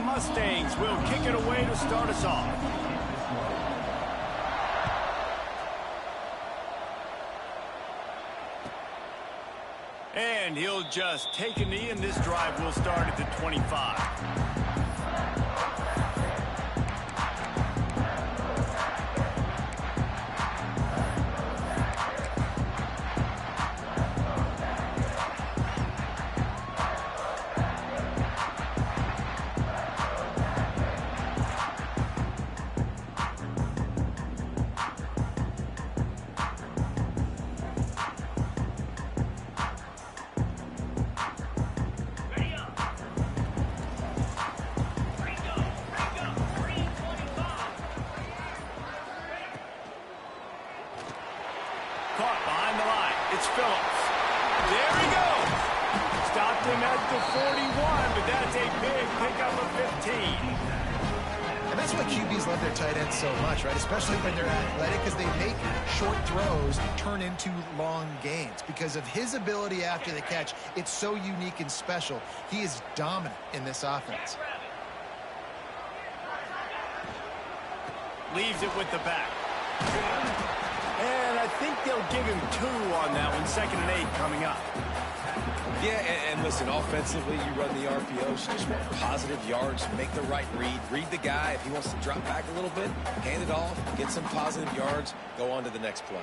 Mustangs will kick it away to start us off. And he'll just take a knee, and this drive will start at the 25. Caught behind the line. It's Phillips. There he goes. Stopped him at the 41, but that's a big pickup of 15. And that's why QBs love their tight ends so much, right? Especially when they're athletic, because they make short throws turn into long gains. Because of his ability after the catch, it's so unique and special. He is dominant in this offense. Leaves it with the back. And I think they'll give him 2 on that one. 2nd and 8 coming up. Yeah, and listen, offensively, you run the RPOs, just want positive yards, make the right read the guy. If he wants to drop back a little bit, hand it off, get some positive yards, go on to the next play.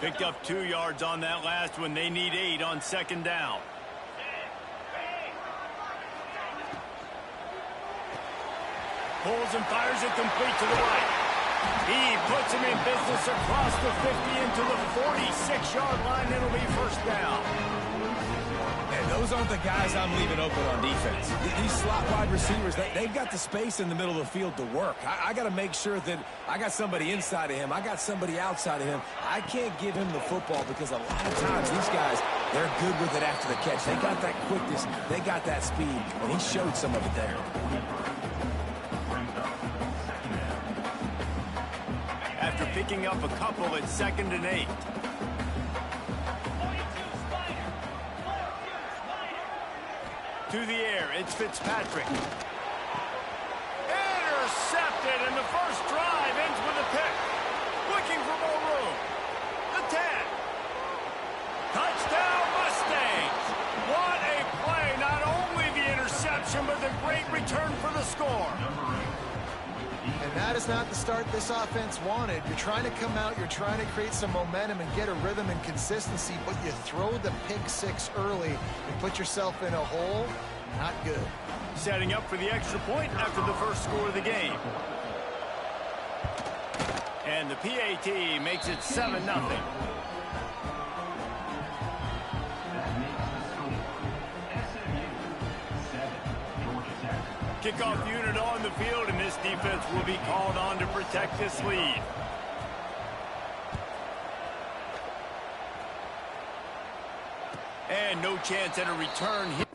Picked up 2 yards on that last one. They need 8 on 2nd down. Pulls and fires it complete to the right. He puts him in business across the 50 into the 46-yard line. It'll be 1st down. And those aren't the guys I'm leaving open on defense. These slot wide receivers, they've got the space in the middle of the field to work. I got to make sure that I got somebody inside of him. I got somebody outside of him. I can't give him the football because a lot of times these guys, they're good with it after the catch. They got that quickness. They got that speed, and he showed some of it there. After picking up a couple at 2nd and 8. To the air, it's Fitzpatrick. Intercepted, and the first drive ends with a pick. Looking for more room. The 10. Touchdown, Mustangs. What a play. Not only the interception, but the great return for the score. And that is not the start this offense wanted. You're trying to come out, you're trying to create some momentum and get a rhythm and consistency, but you throw the pick 6 early and put yourself in a hole. Not good. Setting up for the extra point after the first score of the game. And the PAT makes it 7-0. Kickoff unit on the field, and this defense will be called on to protect this lead. And no chance at a return here.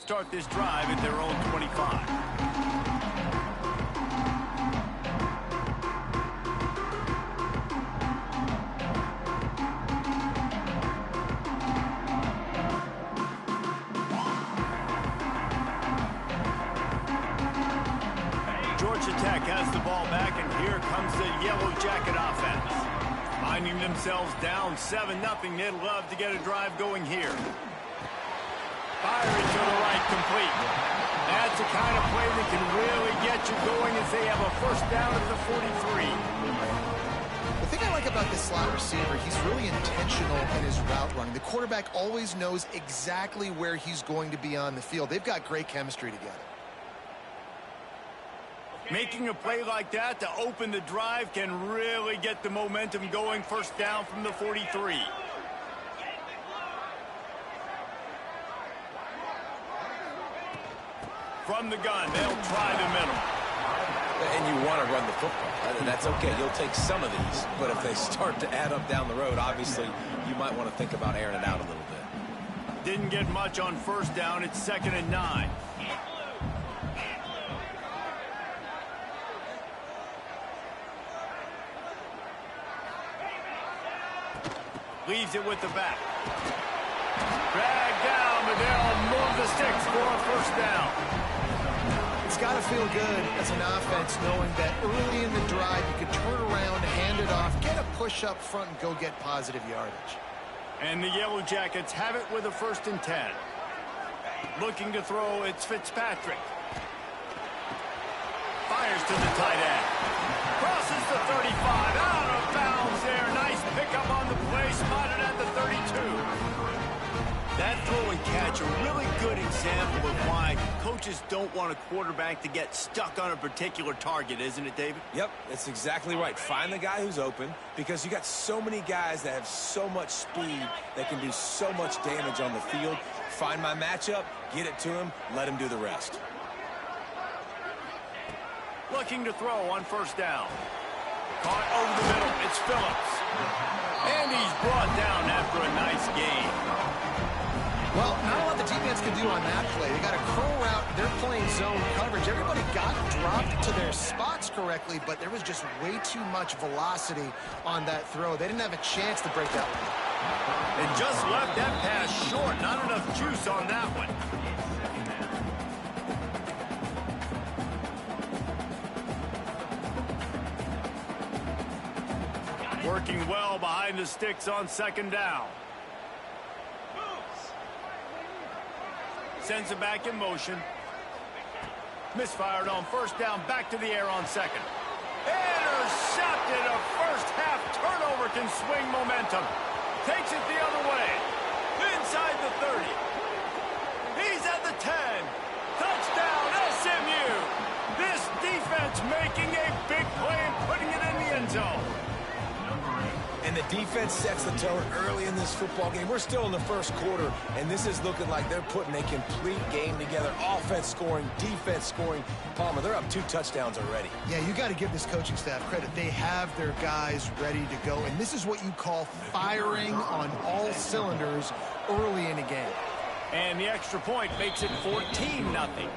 start this drive at their own 25. Georgia Tech has the ball back, and here comes the Yellow Jacket offense. Finding themselves down 7-0, they'd love to get a drive going here. Firing to the right, complete. That's the kind of play that can really get you going as they have a first down at the 43. The thing I like about this slot receiver, he's really intentional in his route running. The quarterback always knows exactly where he's going to be on the field. They've got great chemistry together. Making a play like that to open the drive can really get the momentum going. First down from the 43. From the gun, they'll try the middle. And you want to run the football. And that's okay. You'll take some of these. But if they start to add up down the road, obviously, you might want to think about airing it out a little bit. Didn't get much on first down. It's 2nd and 9. Leaves it with the back. Drag down, but they'll move the sticks for a first down. It's got to feel good as an offense knowing that early in the drive you can turn around, hand it off, get a push up front, and go get positive yardage. And the Yellow Jackets have it with a 1st and 10. Looking to throw, it's Fitzpatrick. Fires to the tight end. Crosses the 35, out of bounds there. Nice pickup on the play, spotted at the 32. That throw and catch, a really good example of why coaches don't want a quarterback to get stuck on a particular target, isn't it, David? Yep, that's exactly right. Find the guy who's open, because you got so many guys that have so much speed that can do so much damage on the field. Find my matchup, get it to him, let him do the rest. Looking to throw on first down. Caught over the middle. It's Phillips. And he's brought down after a nice gain. Well, not a lot the defense can do on that play. They got a curl route. They're playing zone coverage. Everybody got dropped to their spots correctly, but there was just way too much velocity on that throw. They didn't have a chance to break that one. And just left that pass short. Not enough juice on that one. Working well behind the sticks on 2nd down. Sends it back in motion. Misfired on first down. Back to the air on 2nd. Intercepted. A first half turnover can swing momentum. Takes it the other way. Inside the 30. He's at the 10. Touchdown SMU. This defense making a big play and putting it in the end zone. And the defense sets the tone early in this football game. We're still in the first quarter, and this is looking like they're putting a complete game together. Offense scoring, defense scoring. Palmer, they're up 2 touchdowns already. Yeah, you got to give this coaching staff credit. They have their guys ready to go, and this is what you call firing on all cylinders early in a game. And the extra point makes it 14-0.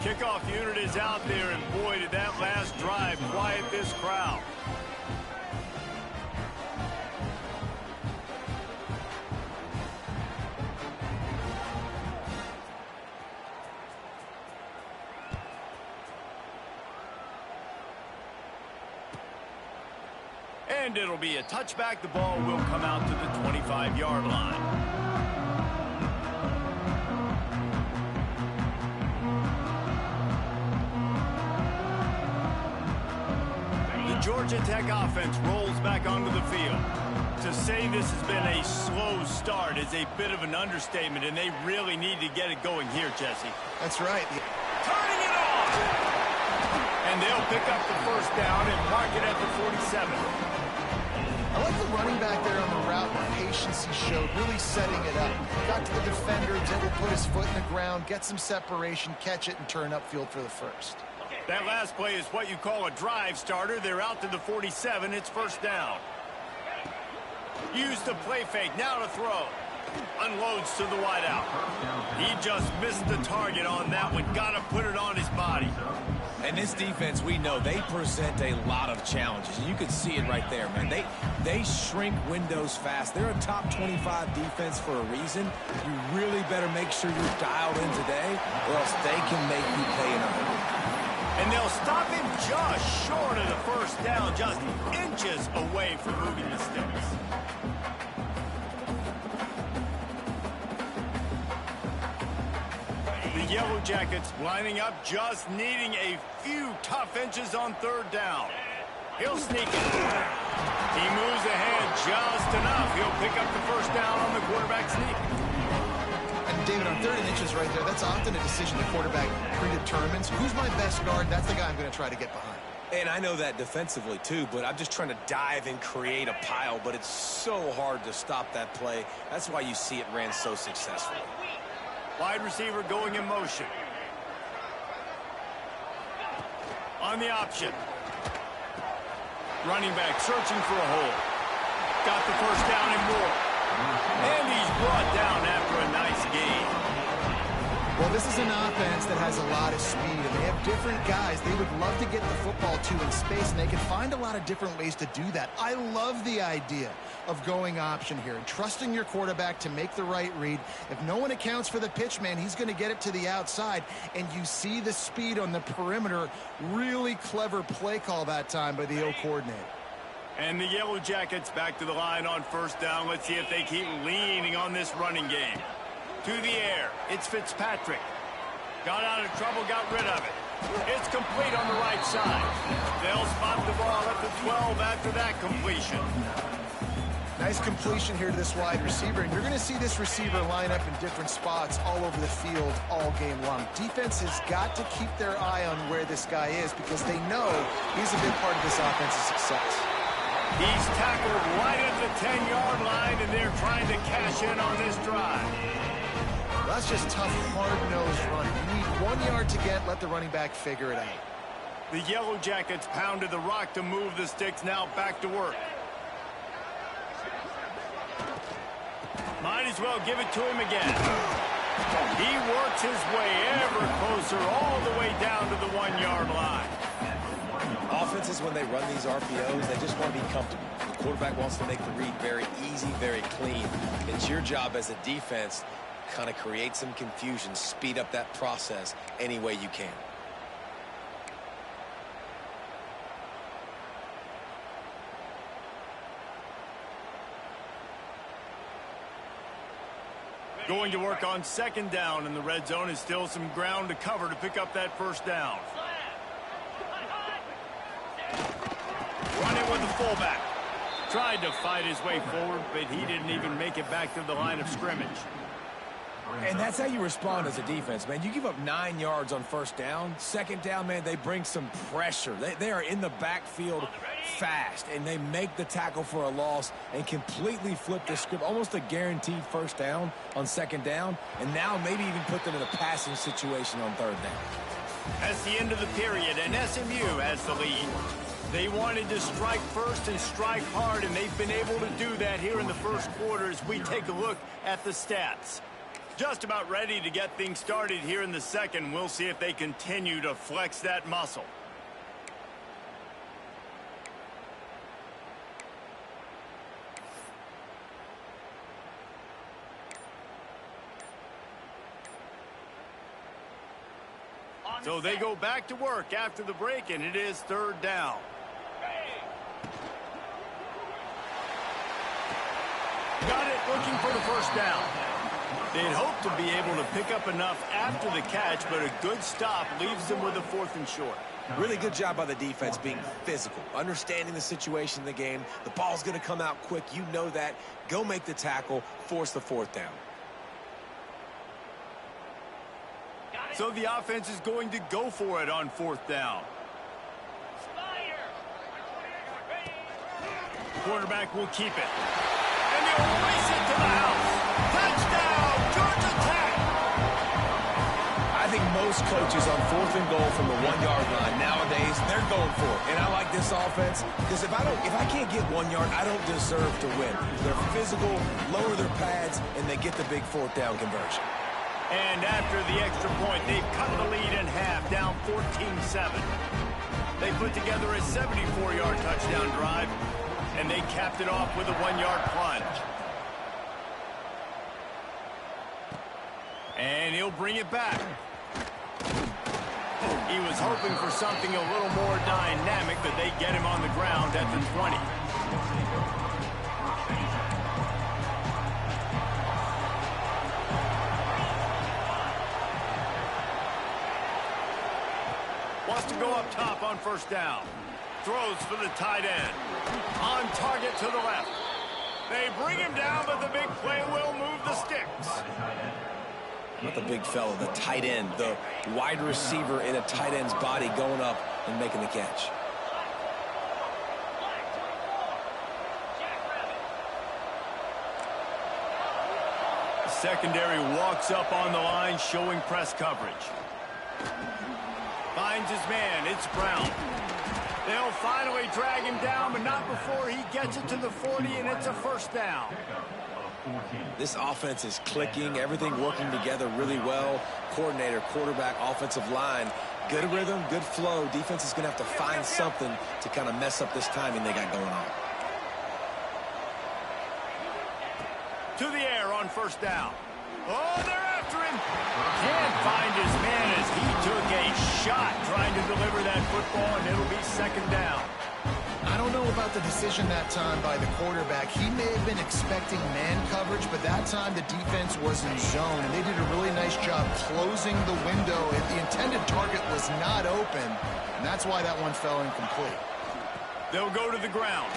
Kickoff unit is out there, and boy, did that last drive quiet this crowd. And it'll be a touchback. The ball will come out to the 25-yard line. Georgia Tech offense rolls back onto the field. To say this has been a slow start is a bit of an understatement, and they really need to get it going here, Jesse. That's right. Turning it off! And they'll pick up the first down and mark it at the 47. I like the running back there on the route. patience he showed, really setting it up. Got to the defender, was able to put his foot in the ground, get some separation, catch it, and turn upfield for the first. That last play is what you call a drive starter. They're out to the 47. It's first down. Used the play fake. Now to throw. Unloads to the wideout. He just missed the target on that one. Got to put it on his body. And this defense, we know, they present a lot of challenges. And you can see it right there, man. They shrink windows fast. They're a top 25 defense for a reason. You really better make sure you're dialed in today, or else they can make you pay in a hurry. And they'll stop him just short of the first down, just inches away from moving the sticks. The Yellow Jackets lining up, just needing a few tough inches on third down. He'll sneak it. He moves ahead just enough. He'll pick up the first down on the quarterback sneak. And David, on 30 inches right there, that's often a decision the quarterback predetermines. Who's my best guard? That's the guy I'm going to try to get behind. And I know that defensively, too, but I'm just trying to dive and create a pile, but it's so hard to stop that play. That's why you see it ran so successfully. Wide receiver going in motion. On the option. Running back searching for a hole. Got the first down and more. And he's brought down after a nice gain. Well, this is an offense that has a lot of speed, and they have different guys they would love to get the football to in space, and they can find a lot of different ways to do that. I love the idea of going option here and trusting your quarterback to make the right read. If no one accounts for the pitch, man, he's going to get it to the outside, and you see the speed on the perimeter. Really clever play call that time by the O coordinator. And the Yellow Jackets back to the line on first down. Let's see if they keep leaning on this running game. To the air, it's Fitzpatrick. Got out of trouble, got rid of it. It's complete on the right side. They'll spot the ball at the 12 after that completion. Nice completion here to this wide receiver, and you're going to see this receiver line up in different spots all over the field all game long. Defense has got to keep their eye on where this guy is because they know he's a big part of this offense's success. He's tackled right at the 10-yard line, and they're trying to cash in on this drive. Well, that's just tough, hard-nosed running. You need 1 yard to get, let the running back figure it out. The Yellow Jackets pounded the rock to move the sticks, now back to work. Might as well give it to him again. He works his way ever closer, all the way down to the 1 yard line. Offenses, when they run these RPOs, they just want to be comfortable. The quarterback wants to make the read very easy, very clean. It's your job as a defense to kind of create some confusion, speed up that process any way you can. Going to work on second down in the red zone. Is still some ground to cover to pick up that first down. Running with the fullback. Tried to fight his way forward, but he didn't even make it back to the line of scrimmage. And that's how you respond as a defense, man. You give up 9 yards on first down. Second down, man, they bring some pressure. They are in the backfield fast, and they make the tackle for a loss and completely flip the script. Almost a guaranteed first down on second down, and now maybe even put them in a passing situation on third down. That's the end of the period, and SMU has the lead. They wanted to strike first and strike hard, and they've been able to do that here in the first quarter as we take a look at the stats. Just about ready to get things started here in the second. We'll see if they continue to flex that muscle. So they go back to work after the break, and it is third down. Got it, looking for the first down. They'd hope to be able to pick up enough after the catch, but a good stop leaves them with a 4th and short. Really good job by the defense being physical, understanding the situation in the game. The ball's going to come out quick. You know that. Go make the tackle, force the 4th down. So the offense is going to go for it on 4th down. Quarterback will keep it. And and he'll race it to the house. Touchdown, Georgia Tech. I think most coaches on 4th and goal from the 1-yard line nowadays, they're going for it. And I like this offense because if I can't get 1 yard, I don't deserve to win. They're physical, lower their pads, and they get the big 4th down conversion. And after the extra point, they've cut the lead in half, down 14-7. They put together a 74-yard touchdown drive, and they capped it off with a 1-yard plunge. And he'll bring it back. He was hoping for something a little more dynamic, but they get him on the ground at the 20. Wants to go up top on 1st down. Throws for the tight end. On target to the left. They bring him down, but the big play will move the sticks. Not the big fella, the tight end, the wide receiver in a tight end's body going up and making the catch. The secondary walks up on the line, showing press coverage. Finds his man, it's Brown. They'll finally drag him down, but not before he gets it to the 40, and it's a 1st down. This offense is clicking, everything working together really well. Coordinator, quarterback, offensive line, good rhythm, good flow. Defense is going to have to find something to kind of mess up this timing they got going on. To the air on 1st down. Oh, they're after him. Can't find his man as he took a shot trying to deliver that football, and it'll be 2nd down. I don't know about the decision that time by the quarterback. He may have been expecting man coverage, but that time the defense was in zone, and they did a really nice job closing the window. If the intended target was not open, and that's why that one fell incomplete. They'll go to the ground.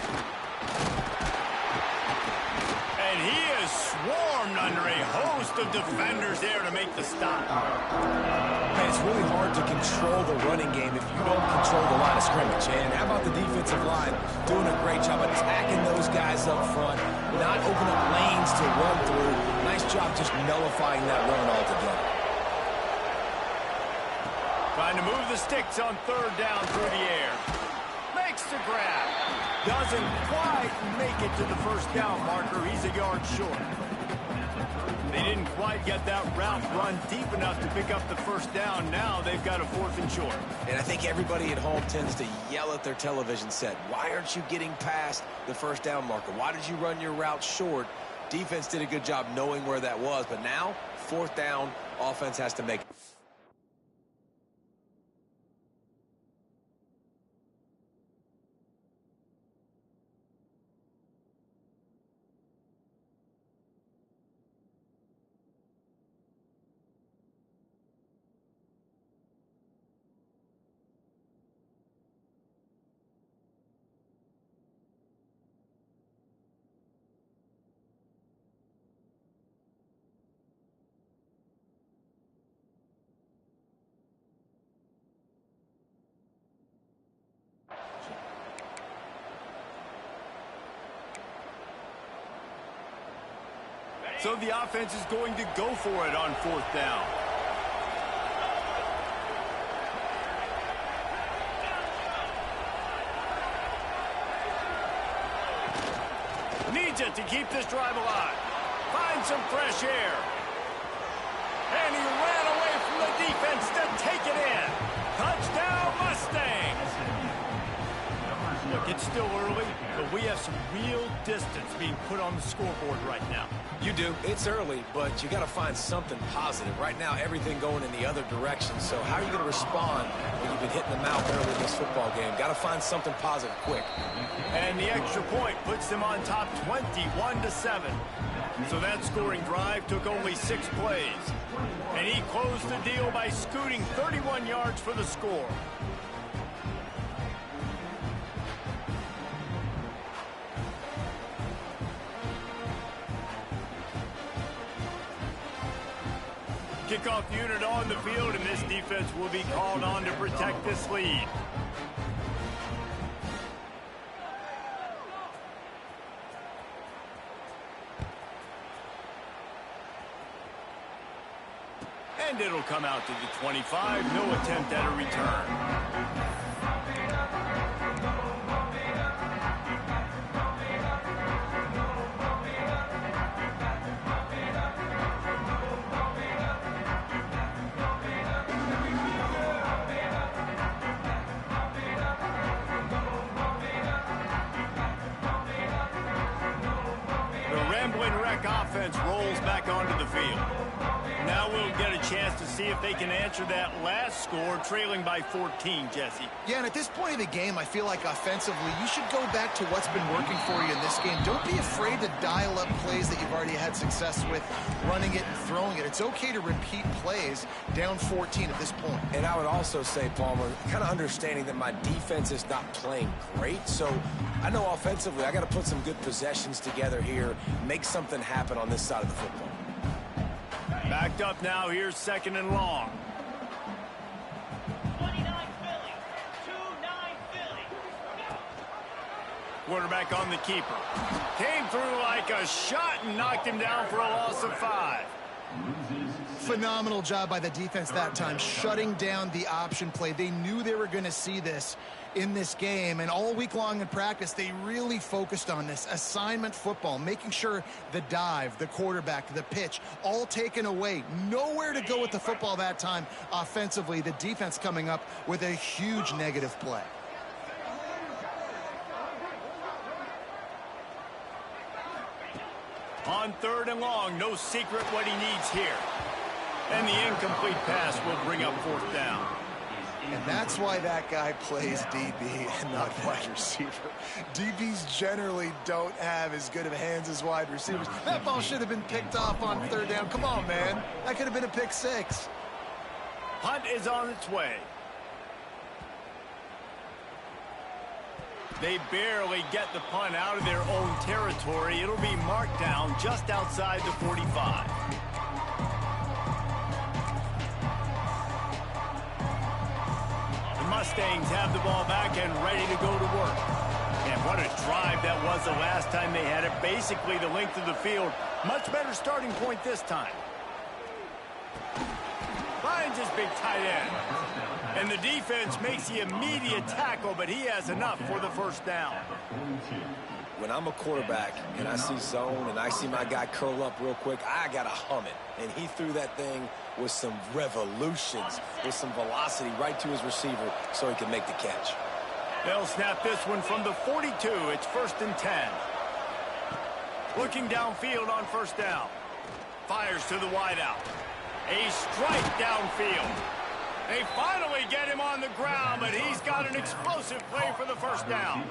And he is swarmed under a host of defenders there to make the stop. Man, it's really hard to control the running game if you don't control the line of scrimmage. And how about the defensive line doing a great job attacking those guys up front, not opening up lanes to run through. Nice job just nullifying that run altogether. Trying to move the sticks on 3rd down through the air. Makes the grab. Doesn't quite make it to the 1st down marker. He's a yard short. They didn't quite get that route run deep enough to pick up the 1st down. Now they've got a 4th and short. And I think everybody at home tends to yell at their television set. Why aren't you getting past the 1st down marker? Why did you run your route short? Defense did a good job knowing where that was. But now, 4th down, offense has to make it. So the offense is going to go for it on 4th down. Needs it to keep this drive alive. Find some fresh air. And he ran away from the defense to take it in. Touchdown, Mustangs. Look, it's still early, but we have some real distance being put on the scoreboard right now. You do. It's early, but you got to find something positive. Right now, everything going in the other direction. So how are you going to respond when you've been hitting them out early in this football game? Got to find something positive quick. And the extra point puts them on top 21-7. So that scoring drive took only 6 plays. And he closed the deal by scooting 31 yards for the score. Kickoff unit on the field, and this defense will be called on to protect this lead. And it'll come out to the 25. No attempt at a return. Offense rolls back onto the field. Now we'll get a chance to see if they can answer that last score, trailing by 14, Jesse. Yeah, and at this point of the game, I feel like offensively, you should go back to what's been working for you in this game. Don't be afraid to dial up plays that you've already had success with, running it and throwing it. It's okay to repeat plays down 14 at this point. And I would also say, Palmer, kind of understanding that my defense is not playing great, so I know offensively I got to put some good possessions together here, make something happen on this side of the football. Backed up now, here's 2nd and long. 29 Philly. 2-9 Philly. Quarterback on the keeper. Came through like a shot and knocked him down for a loss of 5. Phenomenal job by the defense that time, shutting down the option play. They knew they were going to see this in this game, and all week long in practice, they really focused on this assignment football, making sure the dive, the quarterback, the pitch, all taken away. Nowhere to go with the football that time offensively. The defense coming up with a huge negative play. On 3rd and long, no secret what he needs here. And the incomplete pass will bring up 4th down. And that's why that guy plays DB and not wide receiver. DBs generally don't have as good of hands as wide receivers. That ball should have been picked off on 3rd down. Come on, man. That could have been a pick 6. Punt is on its way. They barely get the punt out of their own territory. It'll be marked down just outside the 45. Mustangs have the ball back and ready to go to work. And what a drive that was the last time they had it. Basically the length of the field. Much better starting point this time. Finds his big tight end. And the defense makes the immediate tackle, but he has enough for the 1st down. When I'm a quarterback and I see zone and I see my guy curl up real quick, I got to hum it. And he threw that thing with some revolutions, with some velocity right to his receiver so he could make the catch. They'll snap this one from the 42. It's 1st and 10. Looking downfield on 1st down. Fires to the wideout. A strike downfield. They finally get him on the ground, but he's got an explosive play for the 1st down.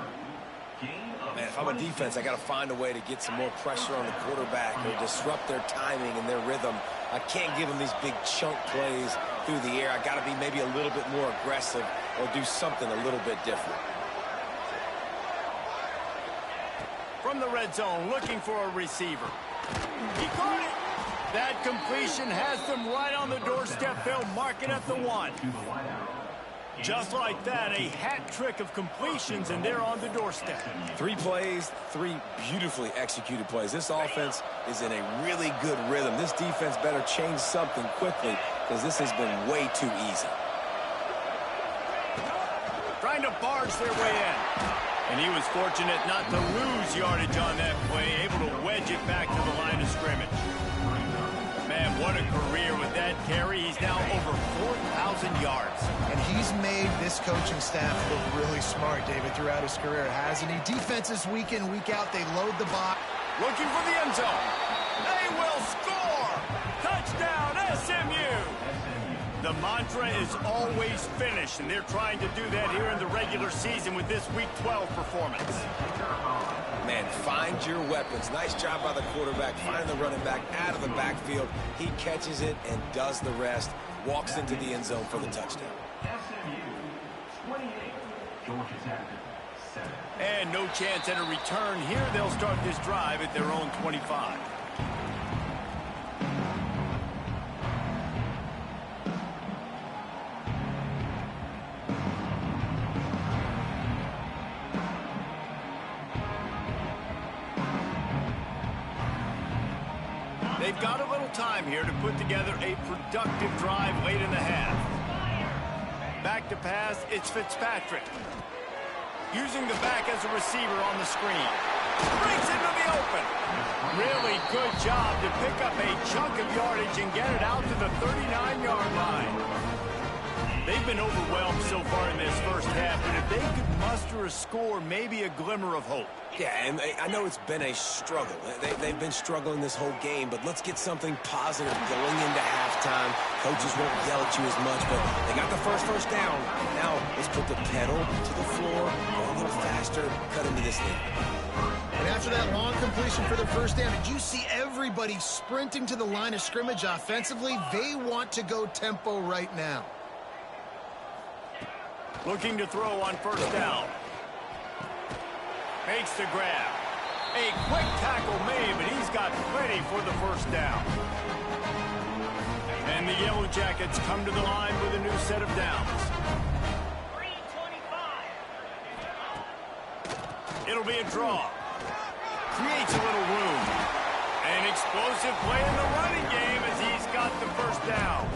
Man, if I'm a defense, I got to find a way to get some more pressure on the quarterback or disrupt their timing and their rhythm. I can't give them these big chunk plays through the air. I got to be maybe a little bit more aggressive or do something a little bit different. From the red zone, looking for a receiver. He caught it. That completion has them right on the doorstep. They'll mark it at the 1. Just like that, a hat trick of completions, and they're on the doorstep. 3 plays, 3 beautifully executed plays. This offense is in a really good rhythm. This defense better change something quickly because this has been way too easy. Trying to barge their way in. And he was fortunate not to lose yardage on that play, able to wedge it back to the line of scrimmage. Man, what a career with that carry. He's now over 4,000 yards. And he's made this coaching staff look really smart, David, throughout his career, hasn't he? Defenses week in, week out, they load the box. Looking for the end zone. They will score! Touchdown, SMU! The mantra is always finish, and they're trying to do that here in the regular season with this Week 12 performance. Man, find your weapons. Nice job by the quarterback, finding the running back out of the backfield. He catches it and does the rest. Walks into the end zone for the touchdown. And no chance at a return here. They'll start this drive at their own 25. They've got a little time here to put together a productive drive late in the half. Back to pass, it's Fitzpatrick. Using the back as a receiver on the screen. Breaks into the open. Really good job to pick up a chunk of yardage and get it out to the 39-yard line. They've been overwhelmed so far in this first half, but if they could muster a score, maybe a glimmer of hope. Yeah, and I know it's been a struggle. They've been struggling this whole game, but let's get something positive going into halftime. Coaches won't yell at you as much, but they got the first down. Now, let's put the pedal to the floor, go a little faster, cut into this lead. And after that long completion for the first down, did you see everybody sprinting to the line of scrimmage offensively? They want to go tempo right now. Looking to throw on first down. Makes the grab. A quick tackle made, but he's got plenty for the first down. And the Yellow Jackets come to the line with a new set of downs. 3:25. It'll be a draw. Creates a little room. An explosive play in the running game as he's got the first down.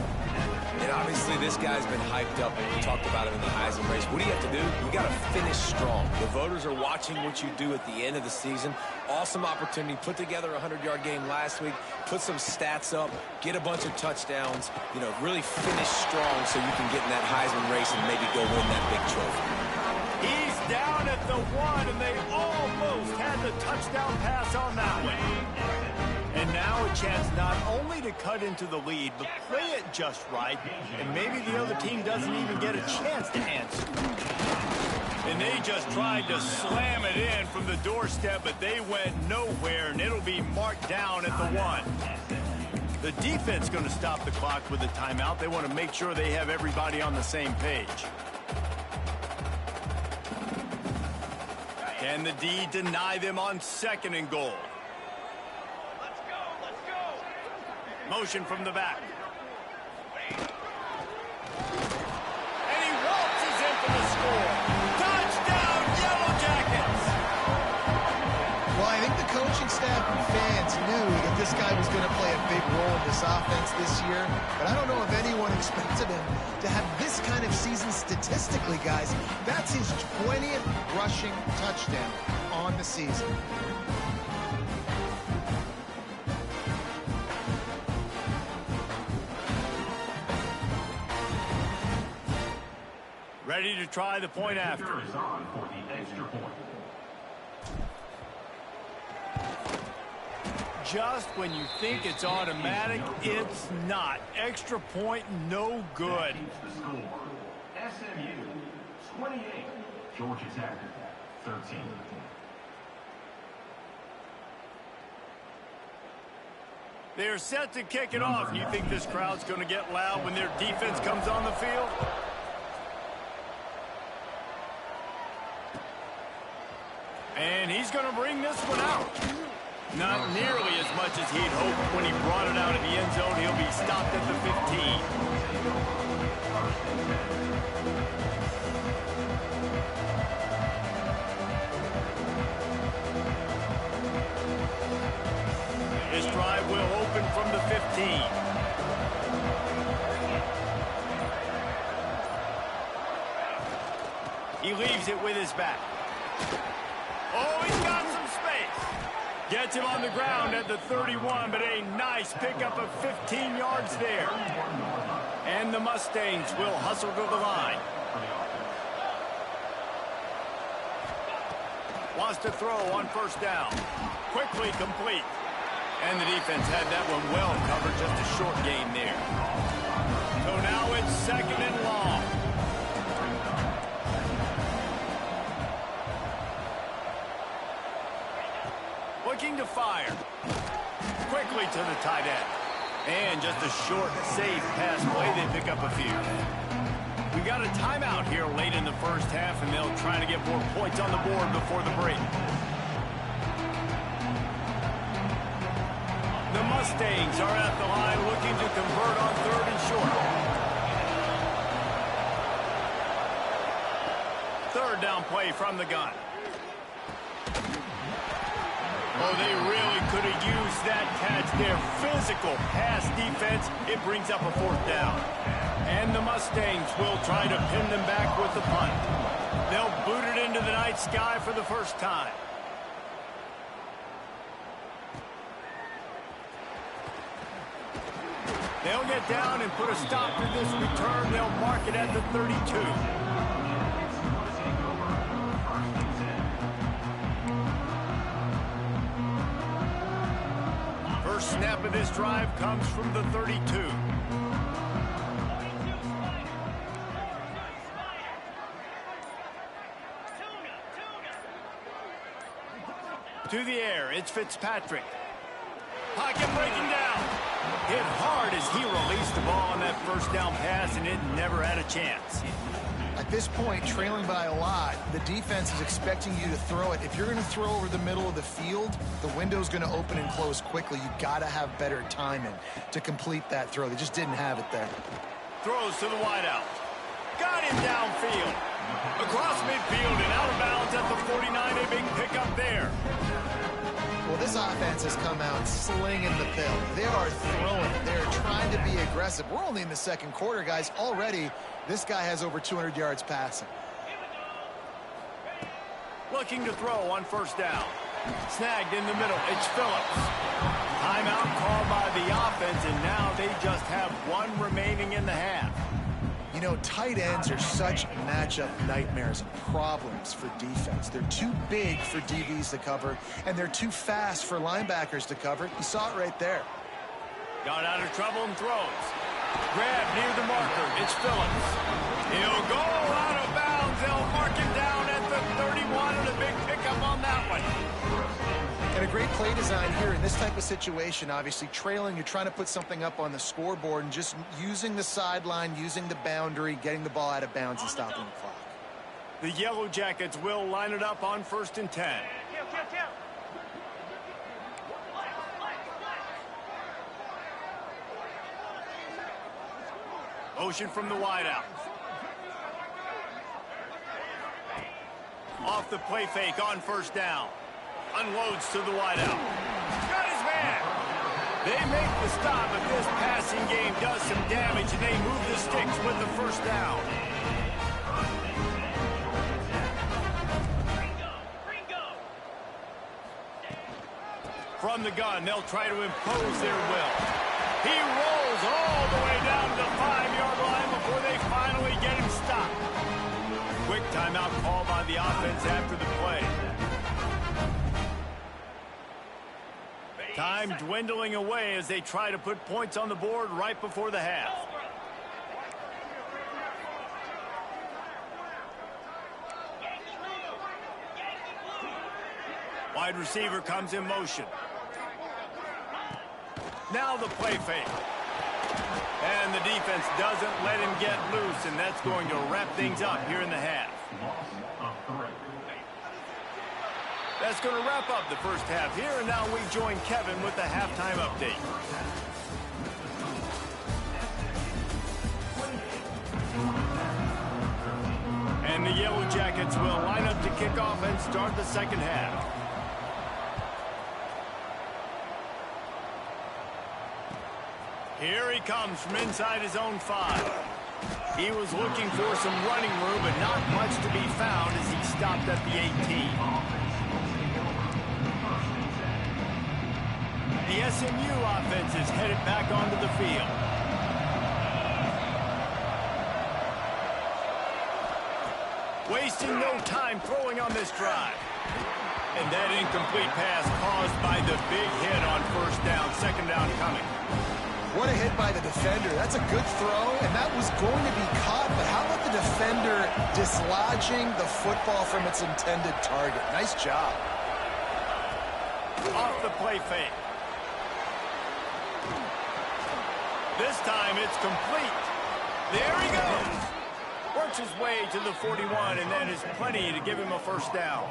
And obviously this guy's been hyped up. We talked about him in the Heisman race. What do you have to do? You got to finish strong. The voters are watching what you do at the end of the season. Awesome opportunity. Put together a 100-yard game last week. Put some stats up. Get a bunch of touchdowns. You know, really finish strong so you can get in that Heisman race and maybe go win that big trophy. He's down at the 1, and they almost had the touchdown pass on that one. And now a chance not only to cut into the lead, but play it just right, and maybe the other team doesn't even get a chance to answer. And they just tried to slam it in from the doorstep, but they went nowhere, and it'll be marked down at the 1. The defense going to stop the clock with a timeout. They want to make sure they have everybody on the same page. Can the D deny them on 2nd and goal? Motion from the back. And he waltzes in for the score. Touchdown, Yellow Jackets! Well, I think the coaching staff and fans knew that this guy was going to play a big role in this offense this year, but I don't know if anyone expected him to have this kind of season statistically, guys. That's his 20th rushing touchdown on the season. Ready to try the point after. Just when you think it's automatic, it's not. Extra point, no good. SMU 28, Georgia Tech 13. They're set to kick it off. You think this crowd's going to get loud when their defense comes on the field? And he's going to bring this one out. Not nearly as much as he'd hoped when he brought it out of the end zone. He'll be stopped at the 15. This drive will open from the 15. He leaves it with his back. Oh, he's got some space. Gets him on the ground at the 31, but a nice pickup of 15 yards there. And the Mustangs will hustle to the line. Wants to throw on first down. Quickly complete. And the defense had that one well covered, just a short gain there. So now it's 2nd and long. Looking to fire. Quickly to the tight end. And just a short, safe pass play. They pick up a few. We got a timeout here late in the first half, and they'll try to get more points on the board before the break. The Mustangs are at the line looking to convert on 3rd and short. 3rd down play from the gun. Oh, they really could have used that catch there. Physical pass defense. It brings up a 4th down. And the Mustangs will try to pin them back with the punt. They'll boot it into the night sky for the first time. They'll get down and put a stop to this return. They'll mark it at the 32. First snap of this drive comes from the 32. To the air, it's Fitzpatrick. Pocket breaking down. Hit hard as he released the ball on that first down pass, and it never had a chance. At this point, trailing by a lot, the defense is expecting you to throw it. If you're going to throw over the middle of the field, the window's going to open and close quickly. You've got to have better timing to complete that throw. They just didn't have it there. Throws to the wideout. Got him downfield. Across midfield and out of bounds at the 49. A big pickup there. Well, this offense has come out slinging the pill. They are throwing. They're trying to be aggressive. We're only in the second quarter, guys. Already, this guy has over 200 yards passing. Looking to throw on first down. Snagged in the middle. It's Phillips. Timeout called by the offense, and now they just have one remaining in the half. You know, tight ends are such matchup nightmares and problems for defense. They're too big for DBs to cover, and they're too fast for linebackers to cover. You saw it right there. Got out of trouble and throws. Grab near the marker. It's Phillips. He'll go out of bounds. They'll mark him down at the 31, and a big pickup on that one. And a great play design here in this type of situation. Obviously, trailing, you're trying to put something up on the scoreboard and just using the sideline, using the boundary, getting the ball out of bounds and stopping the clock. The Yellow Jackets will line it up on 1st and 10. Motion from the wideout. Off the play fake on first down. Unloads to the wideout. Got his man. They make the stop, but this passing game does some damage, and they move the sticks with the first down. From the gun, they'll try to impose their will. He rolls all the way down to the 5-yard line before they finally get him stopped. Quick timeout call by the offense after the play. Time dwindling away as they try to put points on the board right before the half. Wide receiver comes in motion. Now the play fake. And the defense doesn't let him get loose, and that's going to wrap things up here in the half. That's going to wrap up the first half here, and now we join Kevin with the halftime update. And the Yellow Jackets will line up to kick off and start the second half. Here he comes from inside his own 5. He was looking for some running room, but not much to be found as he stopped at the 18. The SMU offense is headed back onto the field. Wasting no time throwing on this drive. And that incomplete pass caused by the big hit on first down, second down coming. What a hit by the defender. That's a good throw, and that was going to be caught, but how about the defender dislodging the football from its intended target? Nice job. Off the play fake. This time it's complete. There he goes. Works his way to the 41, and that is plenty to give him a first down.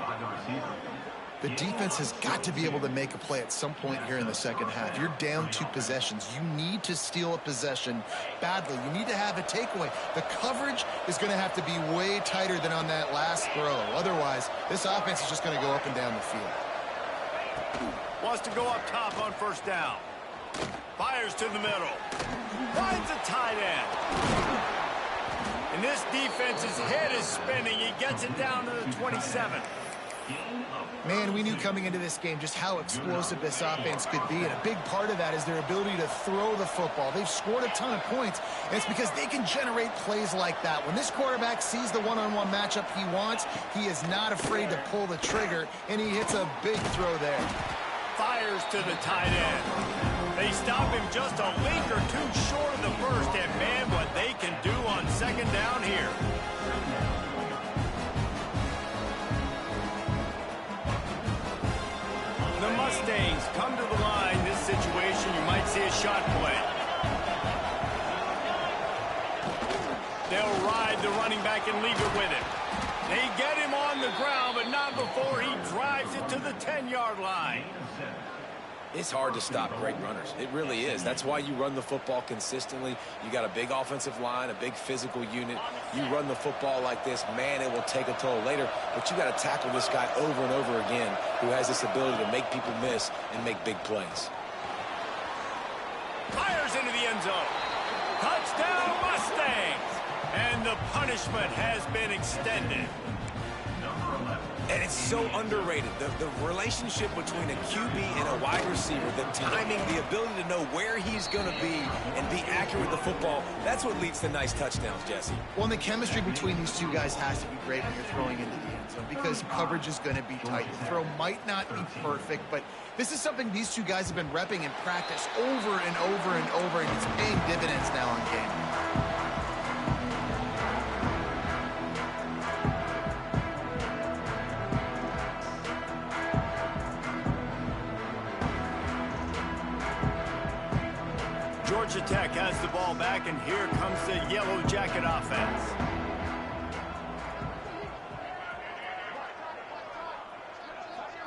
The defense has got to be able to make a play at some point here in the second half. You're down 2 possessions. You need to steal a possession badly. You need to have a takeaway. The coverage is going to have to be way tighter than on that last throw. Otherwise, this offense is just going to go up and down the field. Wants to go up top on first down. Fires to the middle. Finds a tight end. And this defense's head is spinning. He gets it down to the 27. Man, we knew coming into this game just how explosive this offense could be, and a big part of that is their ability to throw the football. They've scored a ton of points, and it's because they can generate plays like that. When this quarterback sees the one-on-one matchup he wants, he is not afraid to pull the trigger, and he hits a big throw there. Fires to the tight end. They stop him just a link or two short of the first, and man, what they can do on second down here. The Mustangs come to the line. This situation, you might see a shot play. They'll ride the running back and leave it with him. They get him on the ground, but not before he drives it to the 10-yard line. It's hard to stop great runners. It really is. That's why you run the football consistently. You got a big offensive line, a big physical unit. You run the football like this, man, it will take a toll later. But you got to tackle this guy over and over again who has this ability to make people miss and make big plays. Fires into the end zone. Touchdown, Mustangs! And the punishment has been extended. And it's so underrated. The relationship between a QB and a wide receiver, the timing, the ability to know where he's going to be and be accurate with the football, that's what leads to nice touchdowns, Jesse. Well, and the chemistry between these two guys has to be great when you're throwing into the end zone because coverage is going to be tight. The throw might not be perfect, but this is something these two guys have been repping in practice over and over and over, and it's paying dividends now in game. Georgia Tech has the ball back, and here comes the Yellow Jacket offense.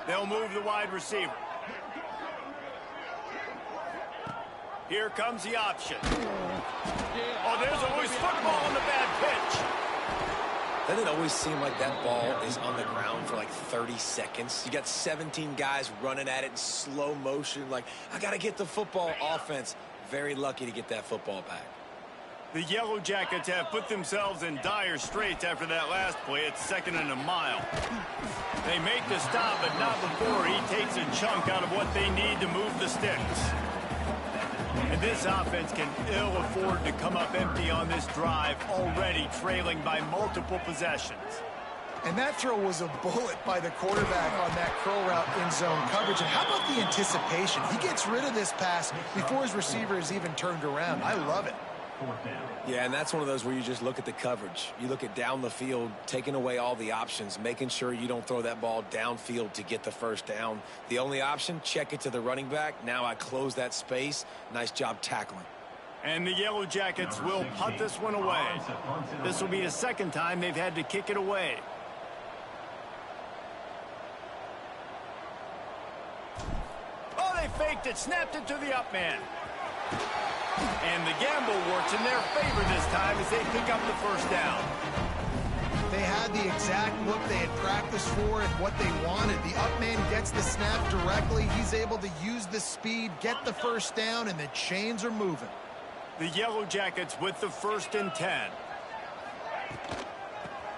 They'll move the wide receiver. Here comes the option. Oh, there's always football on the bad pitch. Doesn't it always seem like that ball is on the ground for like 30 seconds? You got 17 guys running at it in slow motion. Like, I got to get the football. Offense, very lucky to get that football back. The Yellow Jackets have put themselves in dire straits after that last play. It's 2nd and a mile. They make the stop, but not before he takes a chunk out of what they need to move the sticks. And this offense can ill afford to come up empty on this drive, already trailing by multiple possessions. And that throw was a bullet by the quarterback on that curl route in zone coverage. And how about the anticipation? He gets rid of this pass before his receiver is even turned around. I love it. Yeah, and that's one of those where you just look at the coverage. You look at down the field, taking away all the options, making sure you don't throw that ball downfield to get the first down. The only option, check it to the running back. Now I close that space. Nice job tackling. And the Yellow Jackets will punt this one away. This will be the second time they've had to kick it away. Oh, they faked it, snapped it to the up man. And the gamble works in their favor this time as they pick up the first down. They had the exact look they had practiced for and what they wanted. The up man gets the snap directly. He's able to use the speed, get the first down, and the chains are moving. The Yellow Jackets with the 1st and 10.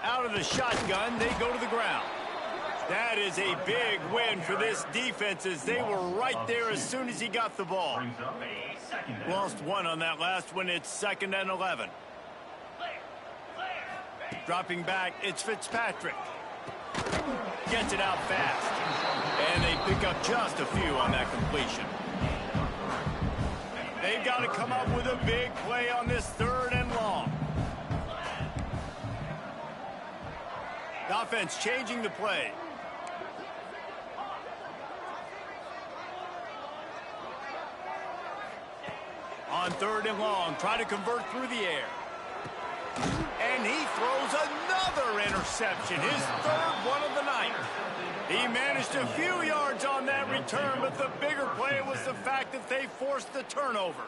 Out of the shotgun, they go to the ground. That is a big win for this defense as they were right there as soon as he got the ball. Lost one on that last one. It's 2nd and 11. Dropping back, it's Fitzpatrick. Gets it out fast. And they pick up just a few on that completion. They've got to come up with a big play on this 3rd and long. The offense changing the play. On 3rd and long, try to convert through the air. And he throws another interception, his 3rd one of the night. He managed a few yards on that return, but the bigger play was the fact that they forced the turnover.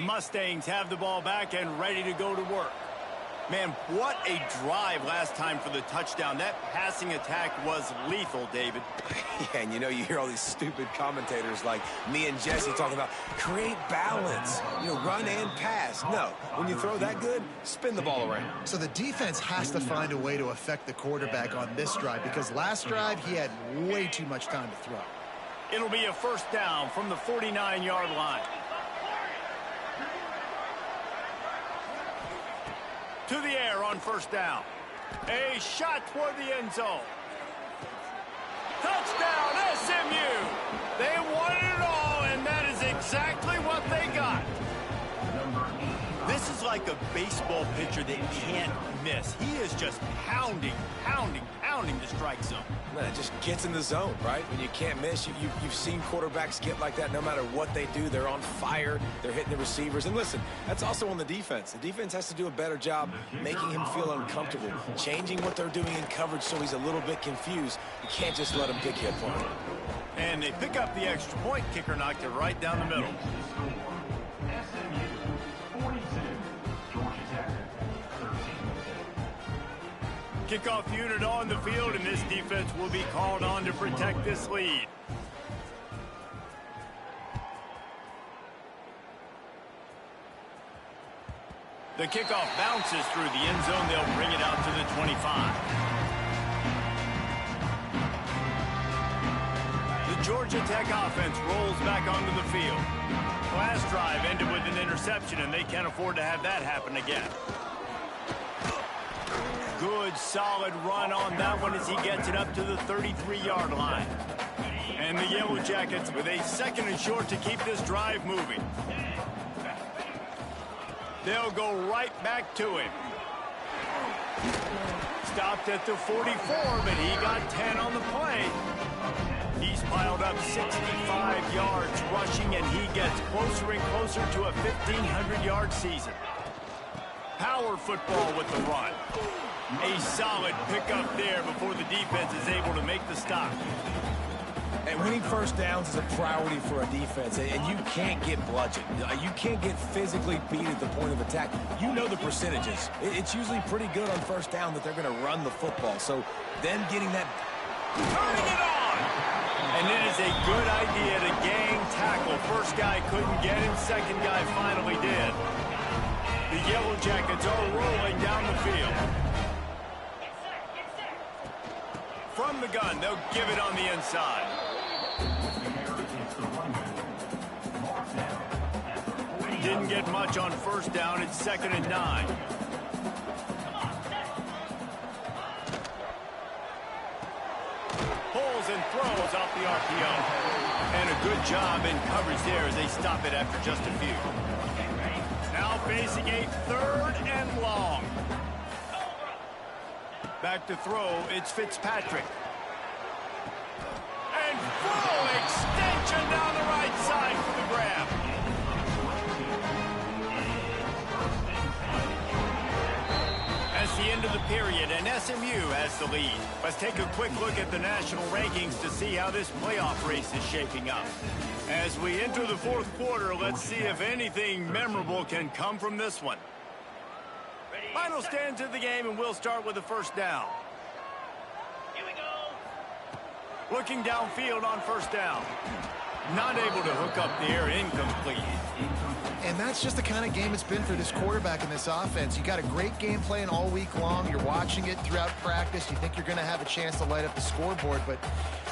The Mustangs have the ball back and ready to go to work. Man, what a drive last time for the touchdown. That passing attack was lethal, David. Yeah, and you hear all these stupid commentators like me and Jesse talking about create balance, run and pass. No, when you throw that good, spin the ball around. So the defense has to find a way to affect the quarterback on this drive because last drive he had way too much time to throw. It'll be a first down from the 49-yard line. To the air on first down. A shot toward the end zone. Touchdown, SMU! They wanted it all, and that is exactly what they got. This is like a baseball pitcher that can't miss. He is just pounding the strike zone. Man, it just gets in the zone, right? When you can't miss, you've seen quarterbacks get like that no matter what they do. They're on fire. They're hitting the receivers. And listen, that's also on the defense. The defense has to do a better job making him feel uncomfortable, changing what they're doing in coverage so he's a little bit confused. You can't just let him pick you apart. And they pick up the extra point. Kicker knocked it right down the middle. Kickoff unit on the field, and this defense will be called on to protect this lead. The kickoff bounces through the end zone. They'll bring it out to the 25. The Georgia Tech offense rolls back onto the field. Last drive ended with an interception, and they can't afford to have that happen again. Good, solid run on that one as he gets it up to the 33-yard line. And the Yellow Jackets with a second and short to keep this drive moving. They'll go right back to him. Stopped at the 44, but he got 10 on the play. He's piled up 65 yards rushing, and he gets closer and closer to a 1,500-yard season. Power football with the run. A solid pickup there before the defense is able to make the stop. And winning first downs is a priority for a defense, and you can't get bludgeoned. You can't get physically beat at the point of attack. You know the percentages. It's usually pretty good on first down that they're going to run the football. So then getting that... Turning it on! And it is a good idea to gang tackle. First guy couldn't get him, second guy finally did. The Yellow Jackets are rolling down the field. From the gun, they'll give it on the inside. Didn't get much on first down. It's 2nd and 9. Pulls and throws off the RPO. And a good job in coverage there as they stop it after just a few. Now facing a 3rd and long. Back to throw, it's Fitzpatrick. And full extension down the right side for the grab. That's the end of the period, and SMU has the lead. Let's take a quick look at the national rankings to see how this playoff race is shaping up. As we enter the 4th quarter, let's see if anything memorable can come from this one. Final stands of the game, and we'll start with the first down. Here we go. Looking downfield on first down. Not able to hook up there, incomplete. And that's just the kind of game it's been for this quarterback in this offense. You got a great game plan all week long. You're watching it throughout practice. You think you're going to have a chance to light up the scoreboard, but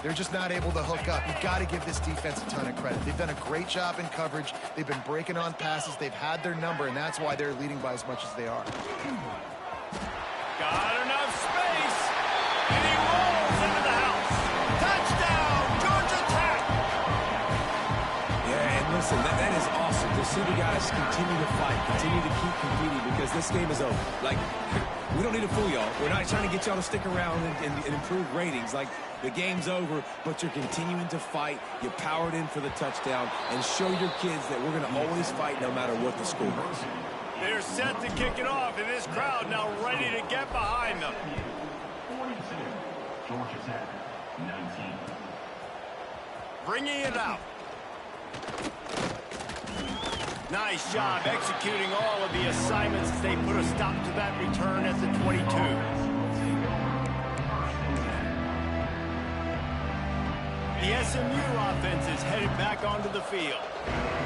they're just not able to hook up. You've got to give this defense a ton of credit. They've done a great job in coverage. They've been breaking on passes. They've had their number, and that's why they're leading by as much as they are. Got enough space, and he rolls into the house. Touchdown, Georgia Tech! Yeah, and listen, that is awesome to see the guys continue to fight, continue to keep competing, because this game is over. Like, we don't need to fool y'all. We're not trying to get y'all to stick around and improve ratings. Like, the game's over, but you're continuing to fight. You powered in for the touchdown, and show your kids that we're going to always fight no matter what the score is. They're set to kick it off, and this crowd now ready to get behind them. 42, Georgia Tech, 19. Bringing it out. Nice job executing all of the assignments as they put a stop to that return at the 22. The SMU offense is headed back onto the field.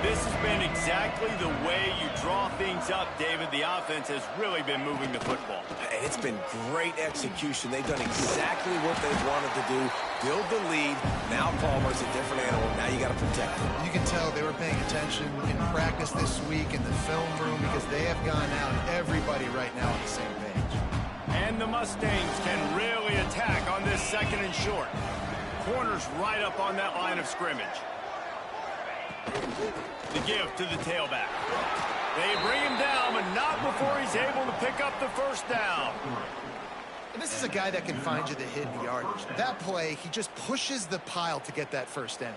This has been exactly the way you draw things up, David. The offense has really been moving the football. And it's been great execution. They've done exactly what they've wanted to do. Build the lead. Now Palmer's a different animal. Now you got to protect him. You can tell they were paying attention in practice this week in the film room because they have gone out, everybody right now on the same page. And the Mustangs can really attack on this 2nd and short. Corners right up on that line of scrimmage. The give to the tailback. They bring him down, but not before he's able to pick up the first down. And this is a guy that can find you the hidden yardage. That play, he just pushes the pile to get that first down.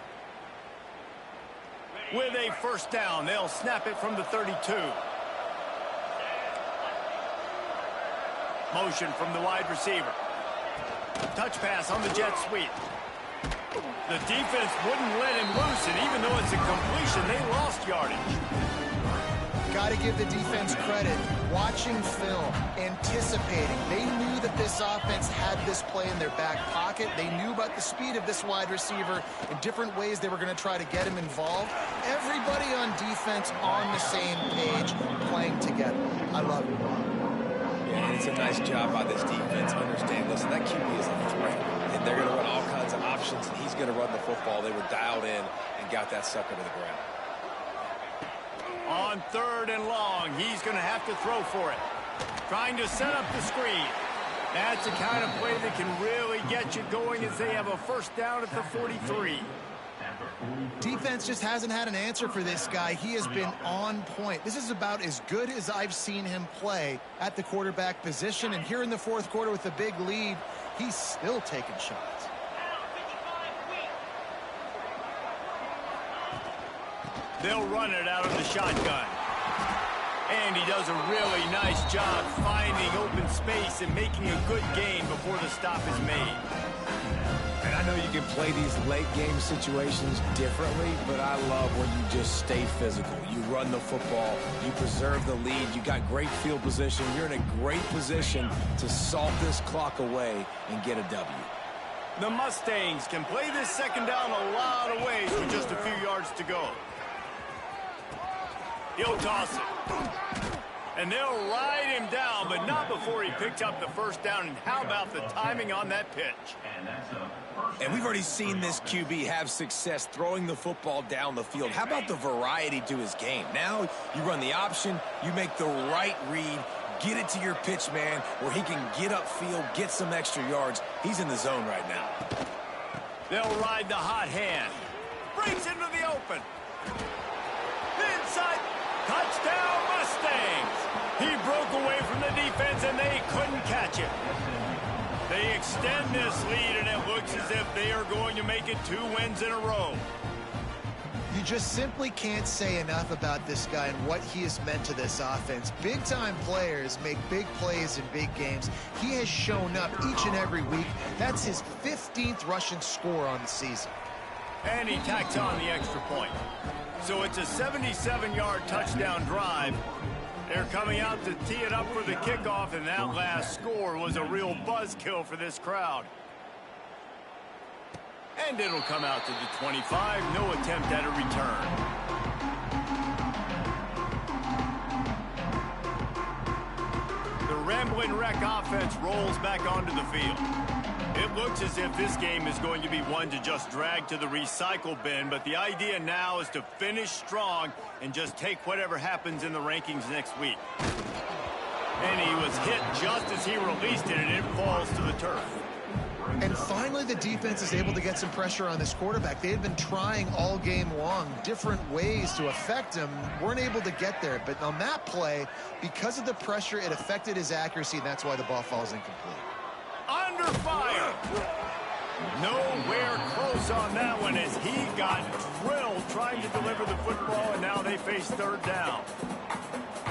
With a first down, they'll snap it from the 32. Motion from the wide receiver. Touch pass on the jet sweep. The defense wouldn't let him loose, and even though it's a completion, they lost yardage. Got to give the defense credit. Watching film, anticipating. They knew that this offense had this play in their back pocket. They knew about the speed of this wide receiver in different ways they were going to try to get him involved. Everybody on defense on the same page, playing together. I love it. Yeah, and it's a nice job by this defense. Understand, listen, that QB is a threat. And they're going to run all kinds of options, and he's going to run the football. They were dialed in and got that sucker to the ground. On 3rd and long, he's going to have to throw for it. Trying to set up the screen. That's the kind of play that can really get you going as they have a first down at the 43. Defense just hasn't had an answer for this guy. He has been on point. This is about as good as I've seen him play at the quarterback position. And here in the 4th quarter with a big lead, he's still taking shots. They'll run it out of the shotgun. And he does a really nice job finding open space and making a good gain before the stop is made. And I know you can play these late game situations differently, but I love when you just stay physical. You run the football, you preserve the lead, you got great field position, you're in a great position to salt this clock away and get a W. The Mustangs can play this 2nd down a lot of ways with just a few yards to go. He'll toss it. And they'll ride him down, but not before he picks up the first down. And how about the timing on that pitch? And we've already seen this QB have success throwing the football down the field. How about the variety to his game? Now you run the option, you make the right read, get it to your pitch man where he can get upfield, get some extra yards. He's in the zone right now. They'll ride the hot hand. Breaks into the open. Inside. Touchdown, Mustangs. He broke away from the defense, and they couldn't catch it. They extend this lead, and it looks as if they are going to make it 2 wins in a row. You just simply can't say enough about this guy and what he has meant to this offense. Big-time players make big plays in big games. He has shown up each and every week. That's his 15th rushing score on the season. And he tacks on the extra point. So it's a 77-yard touchdown drive. They're coming out to tee it up for the kickoff, and that last score was a real buzzkill for this crowd. And it'll come out to the 25. No attempt at a return. The Ramblin' Wreck offense rolls back onto the field. It looks as if this game is going to be one to just drag to the recycle bin, but the idea now is to finish strong and just take whatever happens in the rankings next week. And he was hit just as he released it, and it falls to the turf. And finally, the defense is able to get some pressure on this quarterback. They had been trying all game long different ways to affect him, weren't able to get there. But on that play, because of the pressure, it affected his accuracy, and that's why the ball falls incomplete. Under fire. Nowhere close on that one as he got drilled trying to deliver the football, and now they face 3rd down.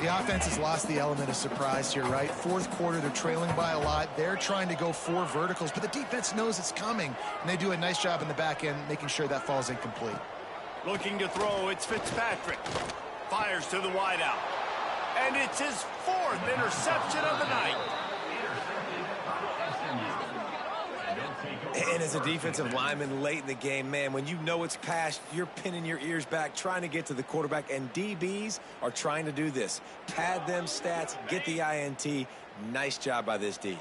The offense has lost the element of surprise here, right? 4th quarter, they're trailing by a lot. They're trying to go 4 verticals, but the defense knows it's coming, and they do a nice job in the back end making sure that falls incomplete. Looking to throw, it's Fitzpatrick. Fires to the wideout. And it's his 4th interception of the night. And as a defensive lineman late in the game, man, when you know it's past, you're pinning your ears back, trying to get to the quarterback, and DBs are trying to do this. Pad them stats, get the INT. Nice job by this D.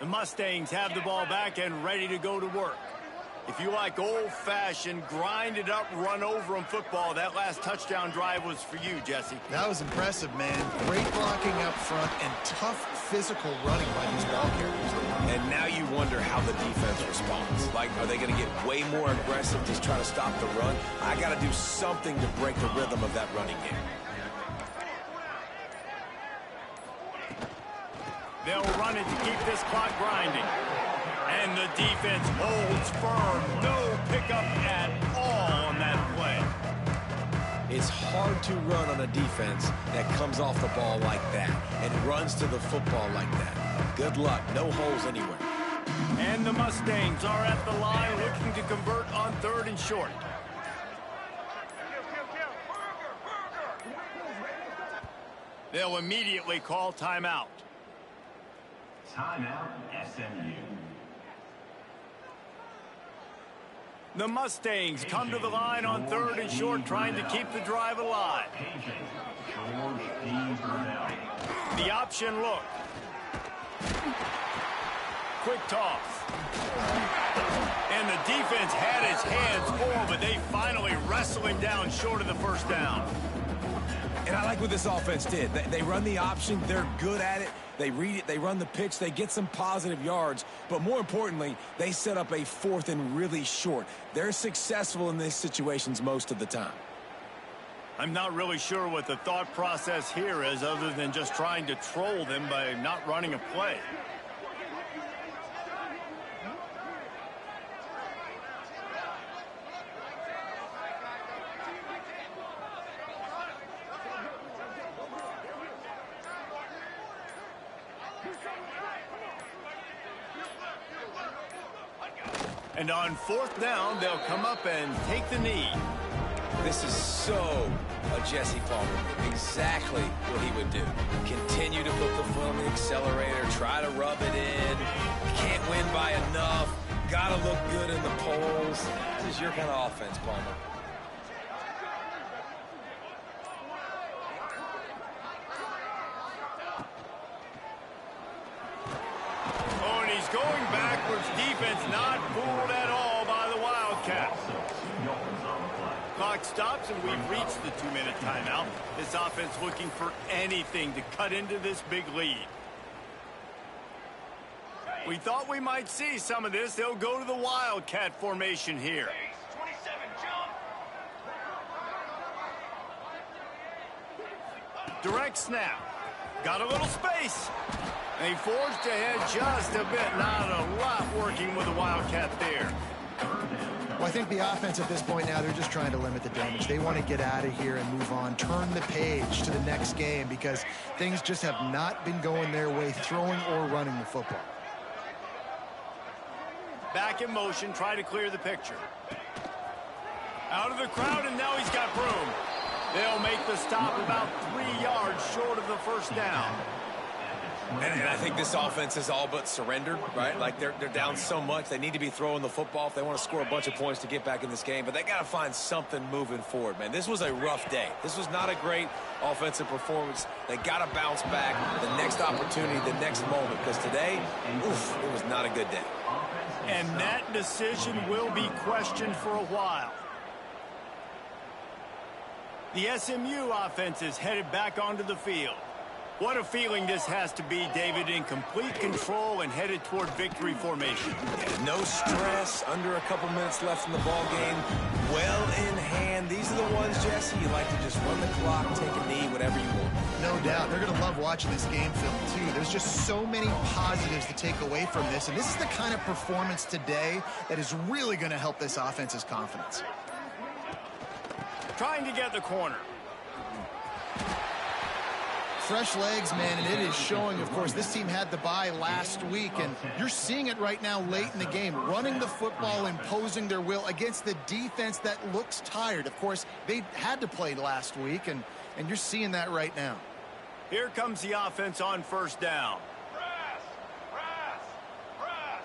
The Mustangs have the ball back and ready to go to work. If you like old-fashioned, grind-it-up, run-over-'em football, that last touchdown drive was for you, Jesse. That was impressive, man. Great blocking up front and tough physical running by these ball carriers. And now you wonder how the defense responds. Like, are they going to get way more aggressive, just try to stop the run? I got to do something to break the rhythm of that running game. They'll run it to keep this clock grinding. And the defense holds firm. No pickup at all on that play. It's hard to run on a defense that comes off the ball like that and runs to the football like that. Good luck. No holes anywhere. And the Mustangs are at the line looking to convert on 3rd and short. They'll immediately call timeout. Timeout, SMU. The Mustangs come to the line on 3rd and short, trying to keep the drive alive. The option look. Quick toss. And the defense had his hands full, but they finally wrestle him down short of the 1st down. And I like what this offense did. They run the option. They're good at it. They read it. They run the pitch. They get some positive yards. But more importantly, they set up a 4th and really short. They're successful in these situations most of the time. I'm not really sure what the thought process here is other than just trying to troll them by not running a play. And on 4th down, they'll come up and take the knee. This is so a Jesse Palmer. Exactly what he would do. Continue to put the foot on the accelerator, try to rub it in. Can't win by enough. Gotta look good in the polls. This is your kind of offense, Palmer. Oh, and he's going backwards. Defense not fooled at all by the Wildcats. Clock stops, and we've reached the 2-minute timeout. This offense looking for anything to cut into this big lead. We thought we might see some of this. They'll go to the Wildcat formation here. 27, jump. Direct snap. Got a little space. They forged ahead just a bit. Not a lot working with the Wildcat there. Well, I think the offense at this point now, they're just trying to limit the damage. They want to get out of here and move on, turn the page to the next game because things just have not been going their way, throwing or running the football. Back in motion, try to clear the picture. Out of the crowd, and now he's got room. They'll make the stop about 3 yards short of the 1st down. And I think this offense is all but surrendered, right? Like they're down so much. They need to be throwing the football if they want to score a bunch of points to get back in this game. But they got to find something moving forward, man. This was a rough day. This was not a great offensive performance. They got to bounce back the next opportunity, the next moment. Because today, oof, it was not a good day. And that decision will be questioned for a while. The SMU offense is headed back onto the field. What a feeling this has to be, David, in complete control and headed toward victory formation. Yeah, no stress, under a couple minutes left in the ball game. Well in hand. These are the ones, Jesse, you like to just run the clock, take a knee, whatever you want. No doubt. They're going to love watching this game film, too. There's just so many positives to take away from this, and this is the kind of performance today that is really going to help this offense's confidence. Trying to get the corner. Fresh legs, man, and it is showing, of course, this team had the bye last week, and you're seeing it right now late in the game, running the football, imposing their will against the defense that looks tired. Of course, they had to play last week, and and you're seeing that right now. Here comes the offense on first down. Press! Press! Press!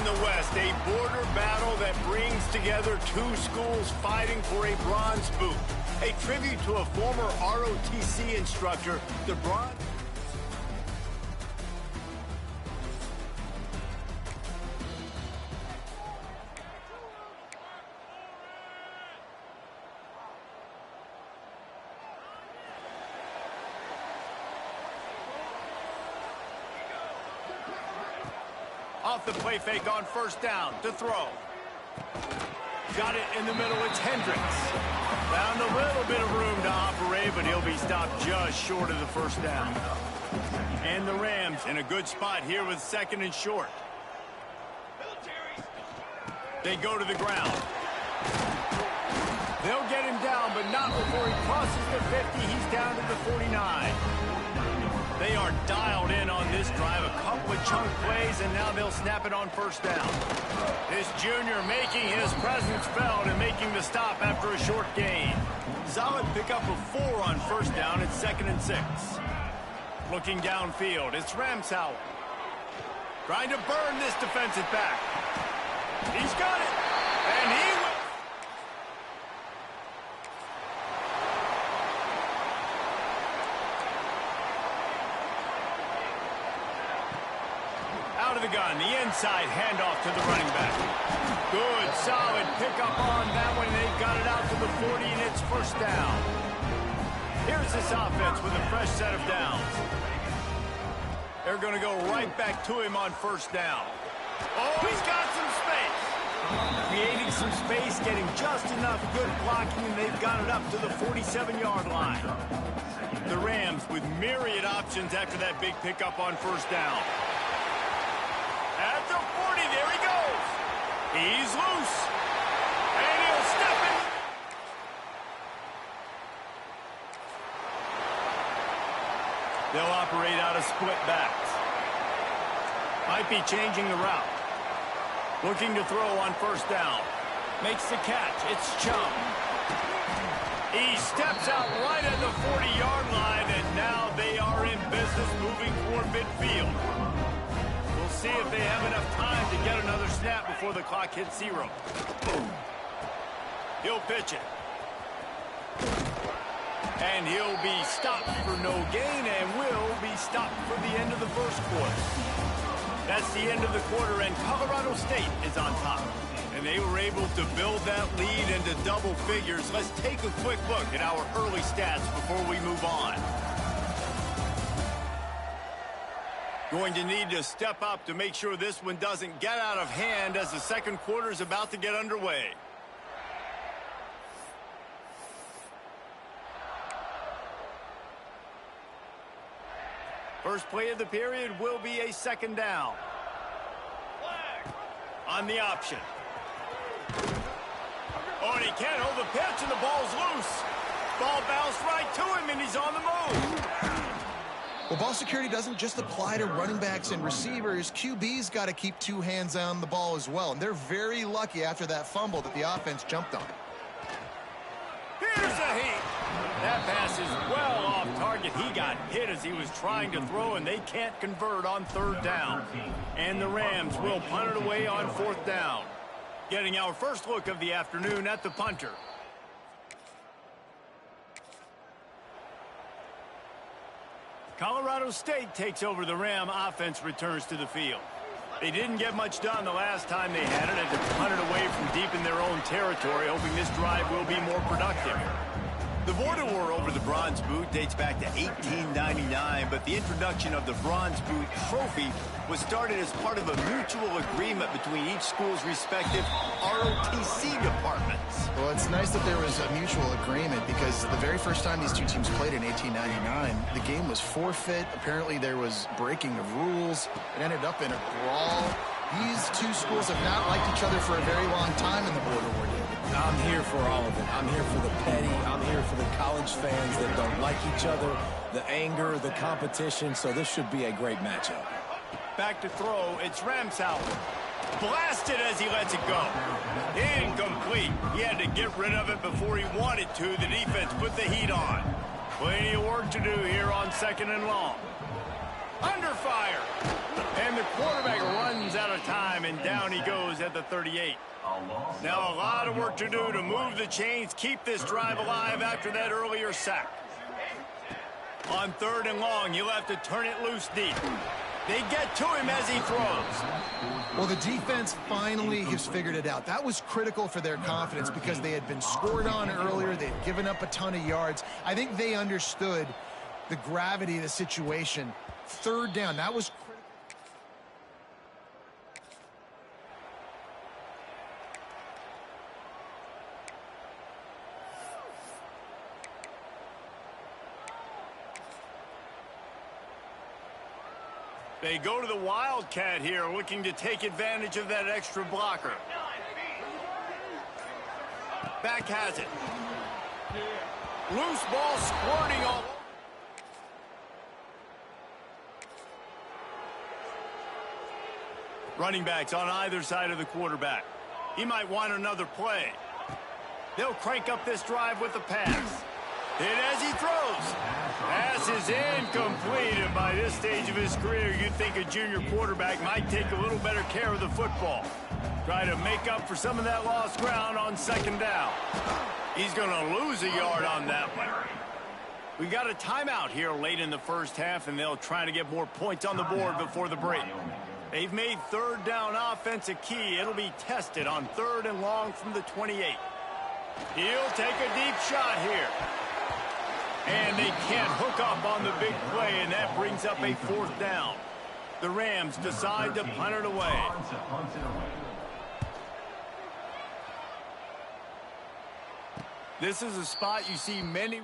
the West, a border battle that brings together two schools fighting for a bronze boot. A tribute to a former ROTC instructor, the bronze... Off the play fake on first down to throw. Got it in the middle. It's Hendricks. Found a little bit of room to operate, but he'll be stopped just short of the first down. And the Rams in a good spot here with second and short. They go to the ground. They'll get him down, but not before he crosses the 50. He's down to the 49. They are dialed in on this drive. A couple of chunk plays, and now they'll snap it on first down. This junior making his presence felt and making the stop after a short gain. Solid pickup of 4 on first down. It's 2nd and 6. Looking downfield, it's Ramsauer. Trying to burn this defensive back. He's got it. And he will. Out of the gun, the inside handoff to the running back. Good, solid pickup on that one. They've got it out to the 40, and it's first down. Here's this offense with a fresh set of downs. They're going to go right back to him on first down. Oh, he's got some space. Creating some space, getting just enough good blocking, and they've got it up to the 47-yard line. The Rams with myriad options after that big pickup on first down. At the 40, there he goes. He's loose. And he'll step in. They'll operate out of split backs. Might be changing the route. Looking to throw on first down. Makes the catch. It's Chum. He steps out right at the 40-yard line, and now they are in business moving toward midfield. We'll see if they have enough time to get another snap before the clock hits 0. He'll pitch it. And he'll be stopped for no gain and will be stopped for the end of the first quarter. That's the end of the quarter, and Colorado State is on top. And they were able to build that lead into double figures. Let's take a quick look at our early stats before we move on. Going to need to step up to make sure this one doesn't get out of hand as the second quarter is about to get underway. First play of the period will be a second down. On the option. Oh, and he can't hold the pitch, and the ball's loose. Ball bounced right to him, and he's on the move. Well, ball security doesn't just apply to running backs and receivers. QB's got to keep two hands on the ball as well, and they're very lucky after that fumble that the offense jumped on. Here's a heat. That pass is well off target. He got hit as he was trying to throw, and they can't convert on third down. And the Rams will punt it away on fourth down. Getting our first look of the afternoon at the punter. Colorado State takes over. The Ram offense returns to the field. They didn't get much done the last time they had it, and to punt it away from deep in their own territory, hoping this drive will be more productive. The border war over the Bronze Boot dates back to 1899, but the introduction of the Bronze Boot trophy was started as part of a mutual agreement between each school's respective ROTC departments. Well, it's nice that there was a mutual agreement, because the very first time these two teams played in 1899, the game was forfeit. Apparently there was breaking of rules. It ended up in a brawl. These two schools have not liked each other for a very long time in the border war, David. I'm here for all of it. I'm here for the petty. I'm here for the college fans that don't like each other, the anger, the competition. So this should be a great matchup. Back to throw. It's Ramsauer. Blasted as he lets it go. Incomplete. He had to get rid of it before he wanted to. The defense put the heat on. Plenty of work to do here on second and long. Under fire. And the quarterback runs out of time, and down he goes at the 38. Now a lot of work to do to move the chains, keep this drive alive after that earlier sack. On third and long, you'll have to turn it loose deep. They get to him as he throws. Well, the defense finally has figured it out. That was critical for their confidence, because they had been scored on earlier. They had given up a ton of yards. I think they understood the gravity of the situation. Third down, that was critical. They go to the Wildcat here, looking to take advantage of that extra blocker. Back has it. Loose ball squirting all over. Running backs on either side of the quarterback. He might want another play. They'll crank up this drive with the pass. Hit as he throws. Pass is incomplete, and by this stage of his career, you'd think a junior quarterback might take a little better care of the football. Try to make up for some of that lost ground on second down. He's going to lose a yard on that one. We got a timeout here late in the first half, and they'll try to get more points on the board before the break. They've made third down offense a key. It'll be tested on 3rd and long from the 28. He'll take a deep shot here. And they can't hook up on the big play, and that brings up a 4th down. The Rams decide to punt it away. This is a spot you see many...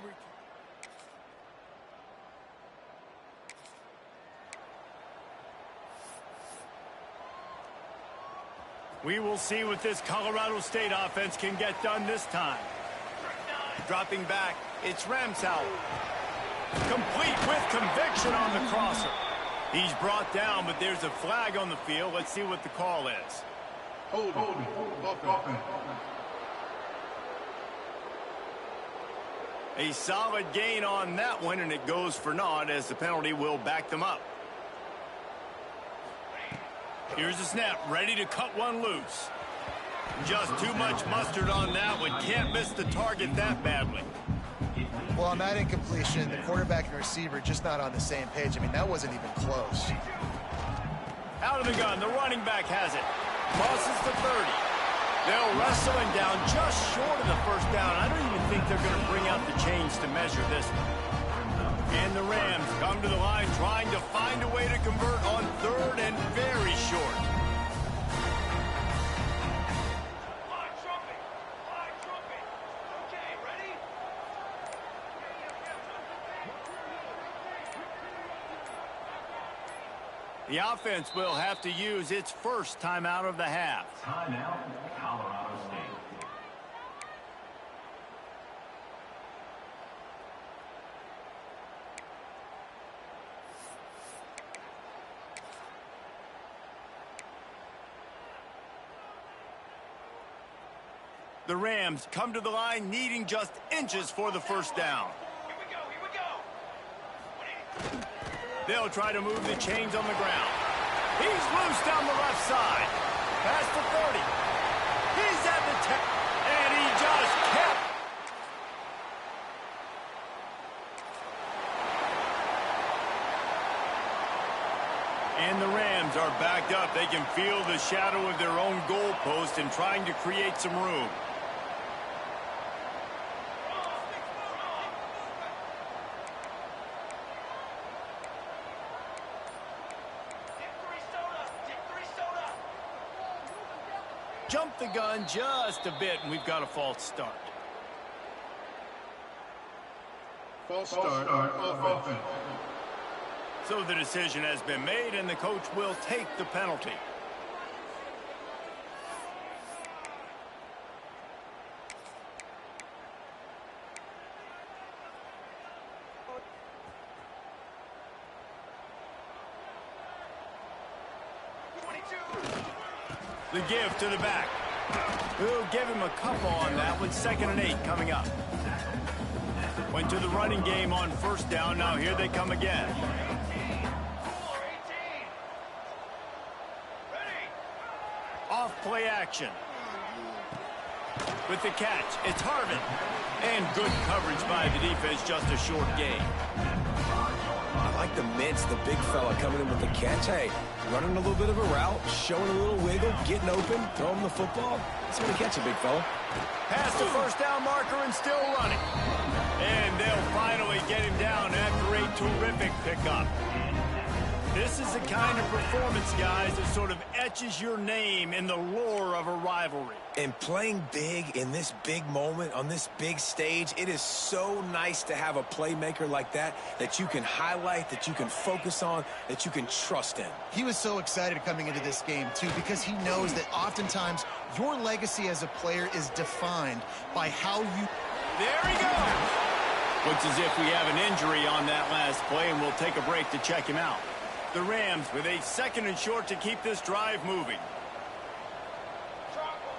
We will see what this Colorado State offense can get done this time. Dropping back, it's Ramsauer. Complete with conviction on the crosser. He's brought down, but there's a flag on the field. Let's see what the call is. Hold. A solid gain on that one, and it goes for naught as the penalty will back them up. Here's the snap, ready to cut one loose. Just too much mustard on that one. Can't miss the target that badly. Well, on that incompletion, the quarterback and receiver just not on the same page. I mean, that wasn't even close. Out of the gun, the running back has it. Crosses the 30. They'll wrestle him down just short of the first down. I don't even think they're going to bring out the chains to measure this. And the Rams come to the line trying to find a way to convert on 3rd and very short. Line trumpet. Okay, ready? The offense will have to use its first timeout of the half. Timeout, Colorado State. The Rams come to the line needing just inches for the first down. Here we go. They'll try to move the chains on the ground. He's loose down the left side. Past the 30. He's at the 10. And he just kept. And the Rams are backed up. They can feel the shadow of their own goalpost and trying to create some room. Jump the gun just a bit, and we've got a false start. False start offense. So the decision has been made, and the coach will take the penalty. The give to the back. We'll give him a couple on that one. 2nd and 8 coming up. Went to the running game on first down. Now here they come again. Off play action. With the catch, it's Harvin. And good coverage by the defense, just a short gain. I like the mints, the big fella coming in with the catch. Hey, running a little bit of a route, showing a little wiggle, getting open, throwing the football. That's when he catch a big fella. Past the first down marker and still running. And they'll finally get him down after a terrific pickup. This is the kind of performance, guys, that sort of etches your name in the lore of a rivalry. And playing big in this big moment, on this big stage, it is so nice to have a playmaker like that you can highlight, that you can focus on, that you can trust in. He was so excited coming into this game, too, because he knows that oftentimes your legacy as a player is defined by how you... There he goes! Looks as if we have an injury on that last play, and we'll take a break to check him out. The Rams with a 2nd and short to keep this drive moving.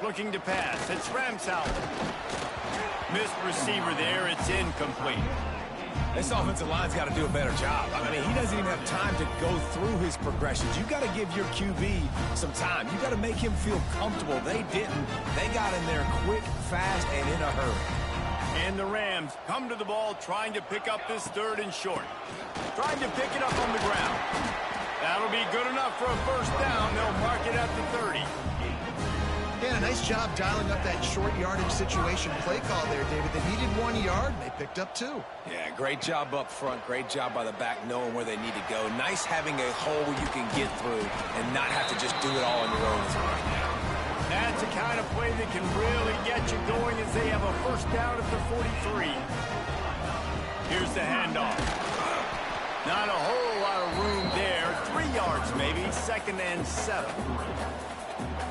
Looking to pass. It's Ramsauer. Missed receiver there. It's incomplete. This offensive line's got to do a better job. I mean, he doesn't even have time to go through his progressions. You got to give your QB some time. You got to make him feel comfortable. They didn't. They got in there quick, fast, and in a hurry. And the Rams come to the ball trying to pick up this 3rd and short. Trying to pick it up on the ground. That'll be good enough for a first down. They'll mark it at the 30. Yeah, a nice job dialing up that short yardage situation play call there, David. They needed 1 yard, and they picked up 2. Yeah, great job up front. Great job by the back knowing where they need to go. Nice having a hole you can get through and not have to just do it all on your own as of right now. That's the kind of play that can really get you going as they have a first down at the 43. Here's the handoff. Not a whole lot of room there. 3 yards maybe. 2nd and 7.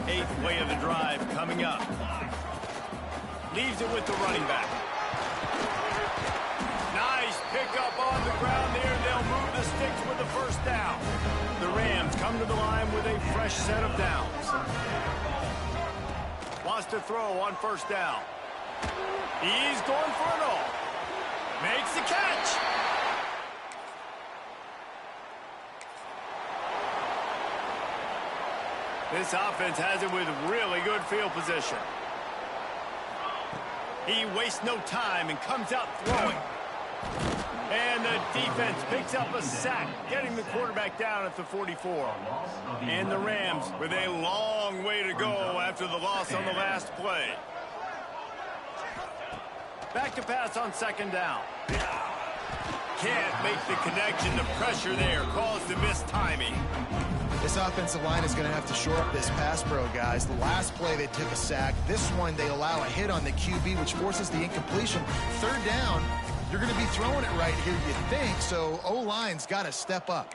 8th play of the drive coming up. Leaves it with the running back. Nice pickup on the ground there. They'll move the sticks with the first down. The Rams come to the line with a fresh set of downs. Wants to throw on first down. He's going for it all. Makes the catch. This offense has it with really good field position. He wastes no time and comes out throwing. And the defense picks up a sack, getting the quarterback down at the 44. And the Rams with a long way to go after the loss on the last play. Back to pass on 2nd down. Can't make the connection. The pressure there caused the missed timing. This offensive line is going to have to shore up this pass pro, guys. The last play, they took a sack. This one, they allow a hit on the QB, which forces the incompletion. 3rd down, you're going to be throwing it right here, you think, so O-line's got to step up.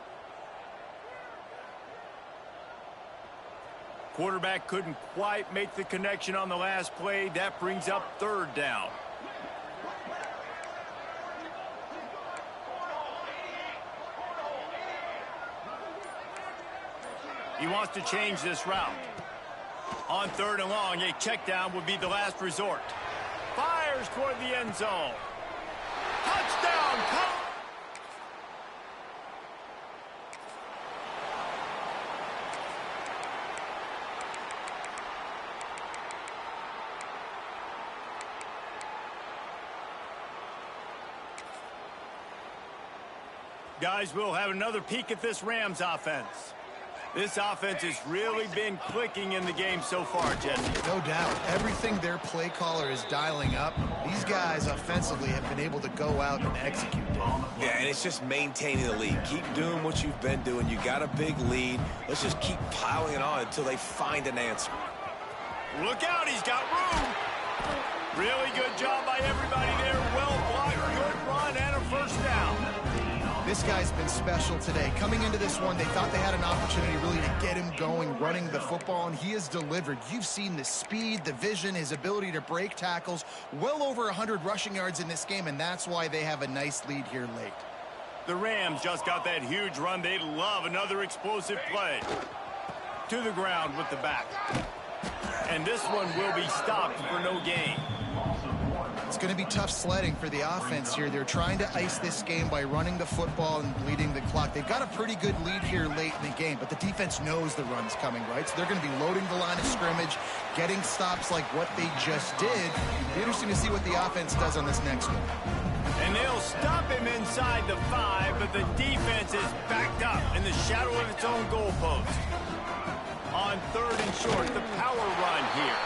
Quarterback couldn't quite make the connection on the last play. That brings up 3rd down. He wants to change this route. On 3rd and long, a check down would be the last resort. Fires toward the end zone. Touchdown! Guys, we'll have another peek at this Rams offense. This offense has really been clicking in the game so far, Jesse. No doubt. Everything their play caller is dialing up, these guys offensively have been able to go out and execute it. Yeah, and it's just maintaining the lead. Keep doing what you've been doing. You got a big lead. Let's just keep piling it on until they find an answer. Look out, he's got room. Really good job by everybody there. Well blocked, good run, and a first down. This guy's been special today. Coming into this one, they thought they had an opportunity really to get him going, running the football, and he has delivered. You've seen the speed, the vision, his ability to break tackles. Well over 100 rushing yards in this game, and that's why they have a nice lead here late. The Rams just got that huge run. They love another explosive play. To the ground with the back. And this one will be stopped for no gain. It's going to be tough sledding for the offense here. They're trying to ice this game by running the football and bleeding the clock. They've got a pretty good lead here late in the game, but the defense knows the run's coming, right? So they're going to be loading the line of scrimmage, getting stops like what they just did. It'll be interesting to see what the offense does on this next one. And they'll stop him inside the 5, but the defense is backed up in the shadow of its own goalpost. On 3rd and short, the power run here.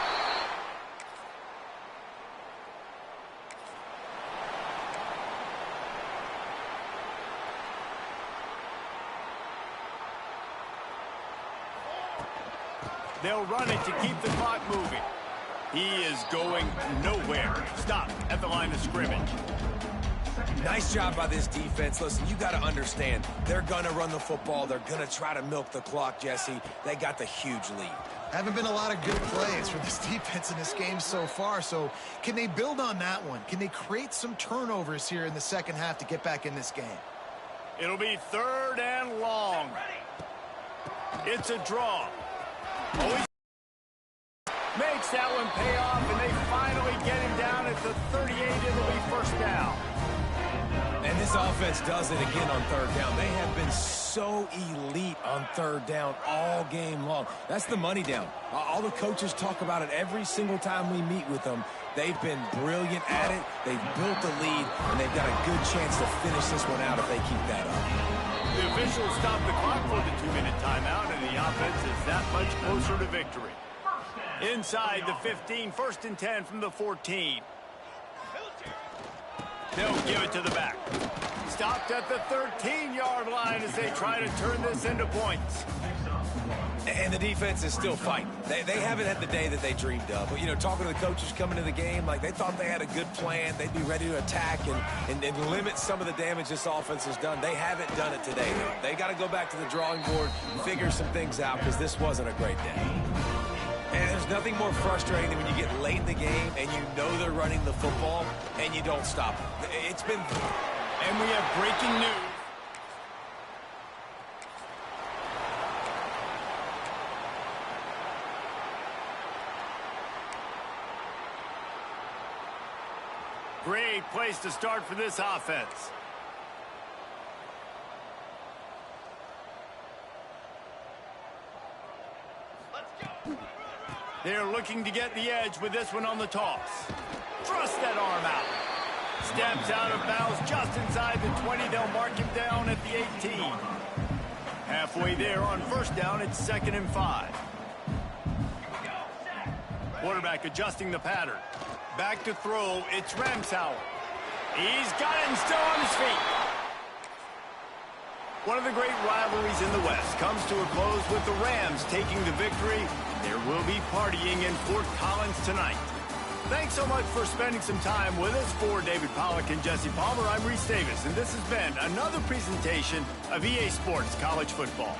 They'll run it to keep the clock moving. He is going nowhere. Stop at the line of scrimmage. Nice job by this defense. Listen, you got to understand, they're going to run the football. They're going to try to milk the clock, Jesse. They got the huge lead. Haven't been a lot of good plays for this defense in this game so far, so can they build on that one? Can they create some turnovers here in the second half to get back in this game? It'll be 3rd and long. It's a draw. Always Makes that one pay off, and they finally get him down at the 38. It'll be first down. And this offense does it again on third down. They have been so elite on third down all game long. That's the money down. All the coaches talk about it every single time we meet with them. They've been brilliant at it. They've built the lead, and they've got a good chance to finish this one out if they keep that up. The officials stop the clock for the 2-minute timeout, and the offense is that much closer to victory. Inside the 15, 1st and 10 from the 14. They'll give it to the back. Stopped at the 13-yard line as they try to turn this into points. And the defense is still fighting. They haven't had the day that they dreamed of. But, you know, talking to the coaches coming to the game, like they thought they had a good plan. They'd be ready to attack and limit some of the damage this offense has done. They haven't done it today. They got to go back to the drawing board, figure some things out, because this wasn't a great day. And there's nothing more frustrating than when you get late in the game and you know they're running the football and you don't stop it. It's been... And we have breaking news. Great place to start for this offense. They're looking to get the edge with this one on the toss. Thrust that arm out. Steps out of bounds just inside the 20. They'll mark him down at the 18. Halfway there on first down, it's 2nd and 5. Quarterback adjusting the pattern. Back to throw, it's Ramsauer. He's got it and still on his feet. One of the great rivalries in the West comes to a close with the Rams taking the victory. There will be partying in Fort Collins tonight. Thanks so much for spending some time with us. For David Pollack and Jesse Palmer, I'm Reese Davis, and this has been another presentation of EA Sports College Football.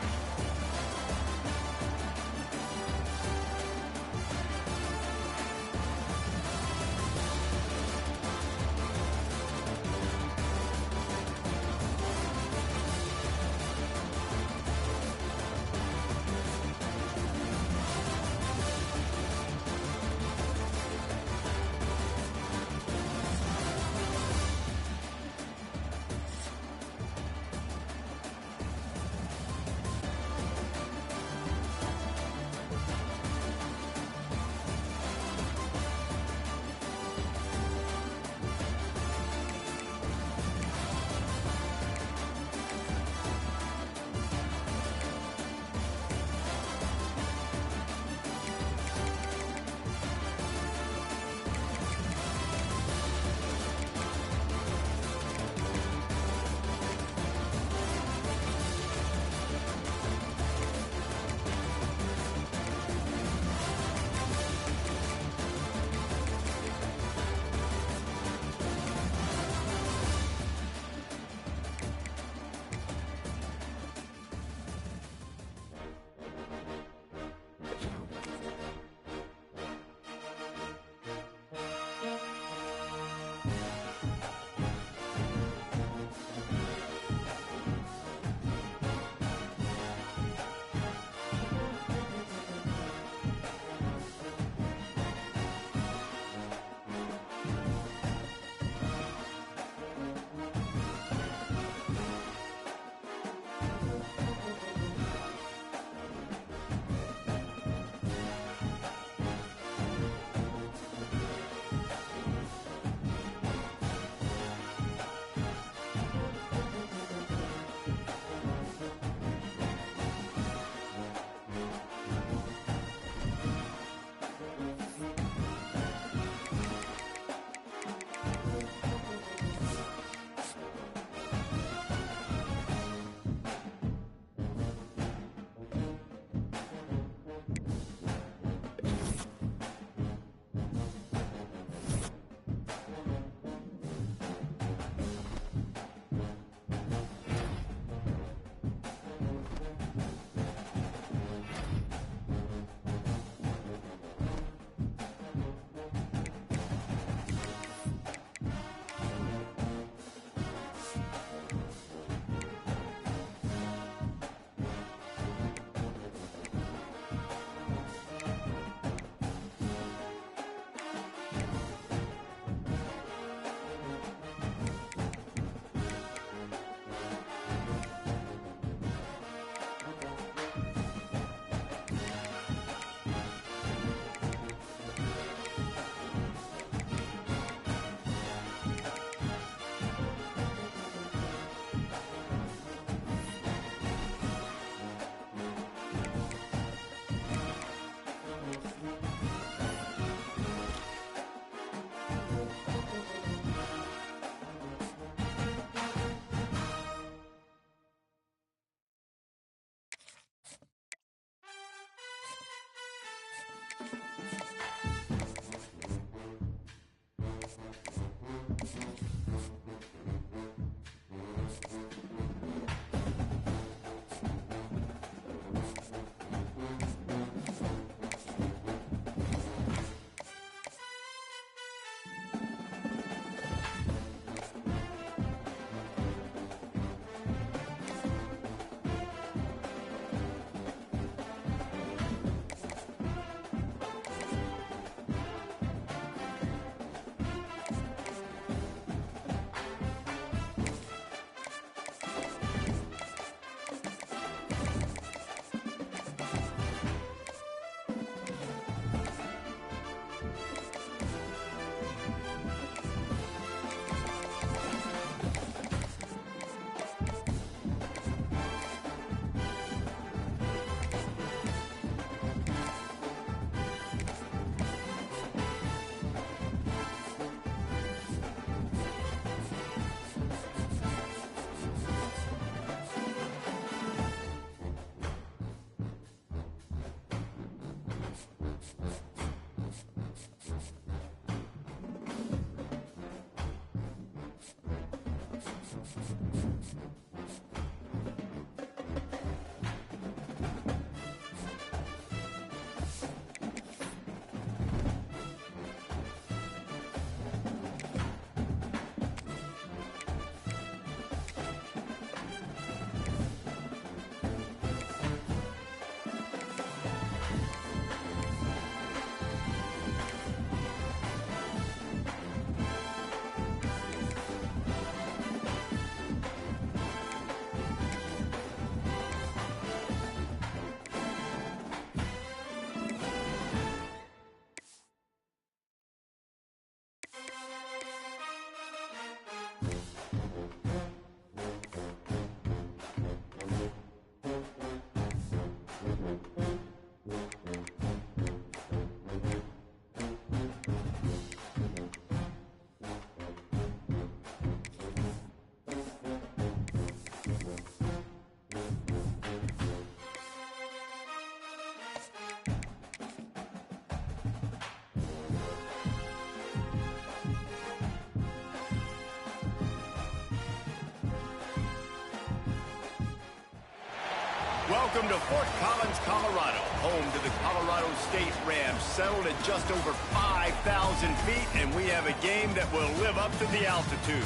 Welcome to Fort Collins, Colorado, home to the Colorado State Rams, settled at just over 5,000 feet, and we have a game that will live up to the altitude.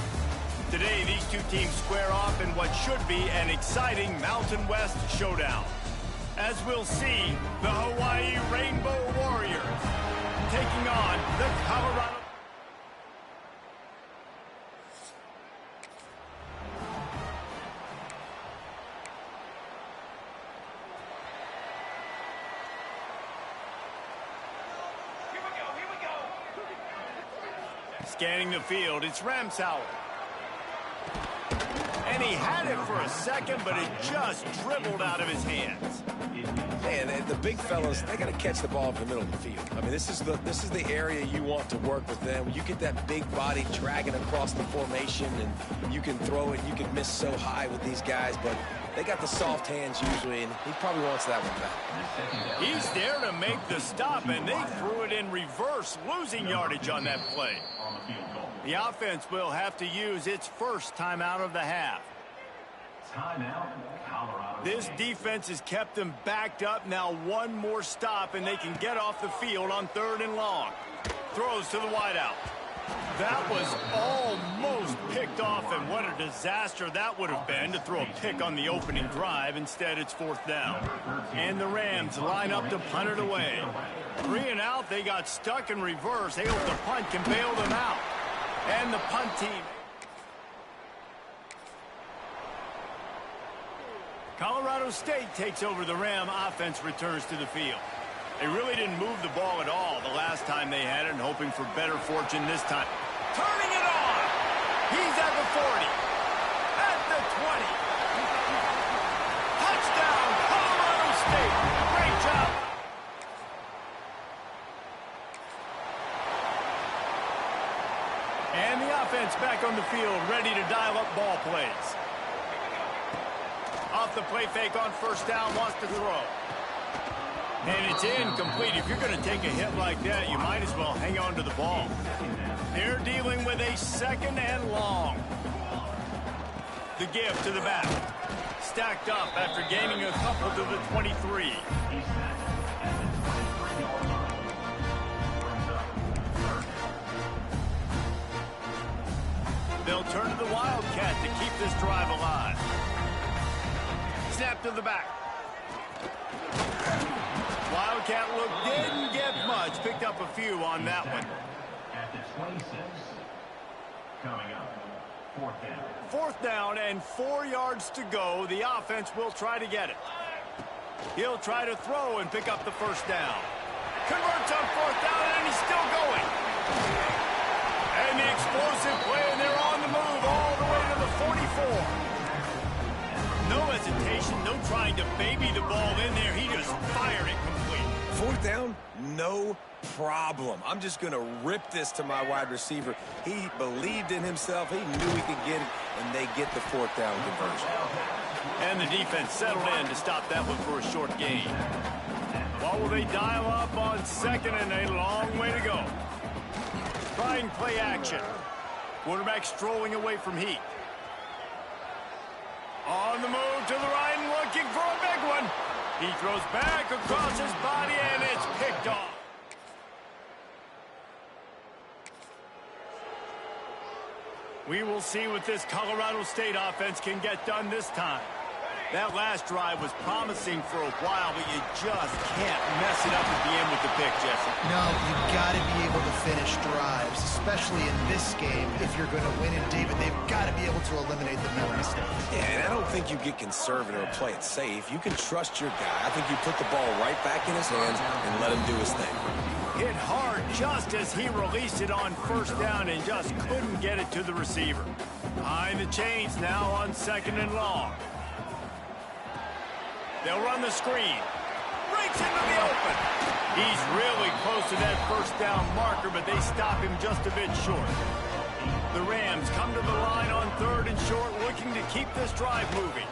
Today, these two teams square off in what should be an exciting Mountain West showdown. As we'll see, the Hawaii Rainbow Warriors taking on the Colorado... Scanning the field, it's Ramsauer. And he had it for a second, but it just dribbled out of his hands. Man, the big fellas, they got to catch the ball in the middle of the field. I mean, this is the area you want to work with them. You get that big body dragging across the formation, and you can throw it. You can miss so high with these guys, but they got the soft hands usually, and he probably wants that one back. He's there to make the stop, and they threw it in reverse, losing yardage on that play. The offense will have to use its first timeout of the half. Timeout, Colorado. This defense has kept them backed up. Now one more stop, and they can get off the field on 3rd and long. Throws to the wideout. That was almost picked off, and what a disaster that would have been to throw a pick on the opening drive. Instead, it's 4th down. And the Rams line up to punt it away. 3 and out, they got stuck in reverse. They hope the punt can bail them out. And the punt team. Colorado State takes over. The Ram offense returns to the field. They really didn't move the ball at all the last time they had it, and hoping for better fortune this time. Turning it on! He's at the 40. At the 20. Touchdown, Colorado State. Great job. And the offense back on the field, ready to dial up ball plays. Off the play fake on 1st down, wants to throw. And it's incomplete. If you're going to take a hit like that, you might as well hang on to the ball. They're dealing with a 2nd and long. The give to the back. Stacked up after gaining a couple to the 23. They'll turn to the Wildcat to keep this drive alive. Snap to the back. Wildcat look didn't get much. Picked up a few on that one. At the 26. Coming up, 4th down. 4th down and 4 yards to go. The offense will try to get it. He'll try to throw and pick up the 1st down. Converts on 4th down, and he's still going. And the explosive play, and they're on the move all the way to the 44. No hesitation, no trying to baby the ball in there. He just fired it complete. 4th down, no problem. I'm just going to rip this to my wide receiver. He believed in himself. He knew he could get it, and they get the 4th down conversion. And the defense settled in to stop that one for a short gain. What will they dial up on 2nd and a long way to go? Trying play action. Quarterback strolling away from Heat. On the move to the right and looking for a big one. He throws back across his body, and it's picked off. We will see what this Colorado State offense can get done this time. That last drive was promising for a while, but you just can't mess it up at the end with the pick, Jesse. No, you've got to be able to finish drives, especially in this game. If you're going to win it, David, they've got to be able to eliminate the mental mistakes. Yeah, and I don't think you get conservative or play it safe. You can trust your guy. I think you put the ball right back in his hands and let him do his thing. Hit hard just as he released it on 1st down and just couldn't get it to the receiver. Behind the chains now on 2nd and long. They'll run the screen. Breaks into the open. He's really close to that 1st down marker, but they stop him just a bit short. The Rams come to the line on 3rd and short, looking to keep this drive moving.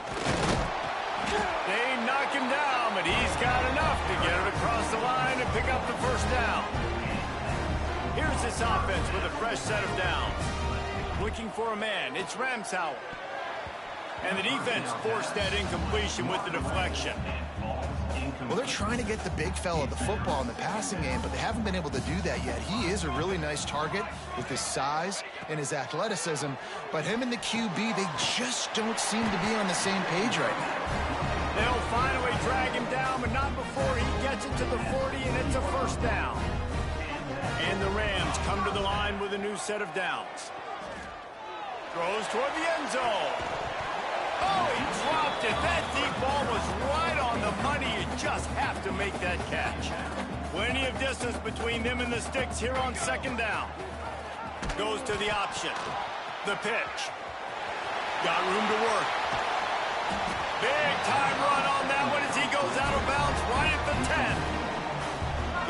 They knock him down, but he's got enough to get it across the line and pick up the 1st down. Here's this offense with a fresh set of downs. Looking for a man. It's Ramsauer. And the defense forced that incompletion with the deflection. Well, they're trying to get the big fella the football in the passing game, but they haven't been able to do that yet. He is a really nice target with his size and his athleticism, but him and the QB, they just don't seem to be on the same page right now. They'll finally drag him down, but not before he gets it to the 40, and it's a 1st down. And the Rams come to the line with a new set of downs. Throws toward the end zone. Oh, he dropped it. That deep ball was right on the money. You just have to make that catch. Plenty of distance between them and the sticks here on 2nd down. Goes to the option. The pitch. Got room to work. Big time run on that one as he goes out of bounds right at the 10.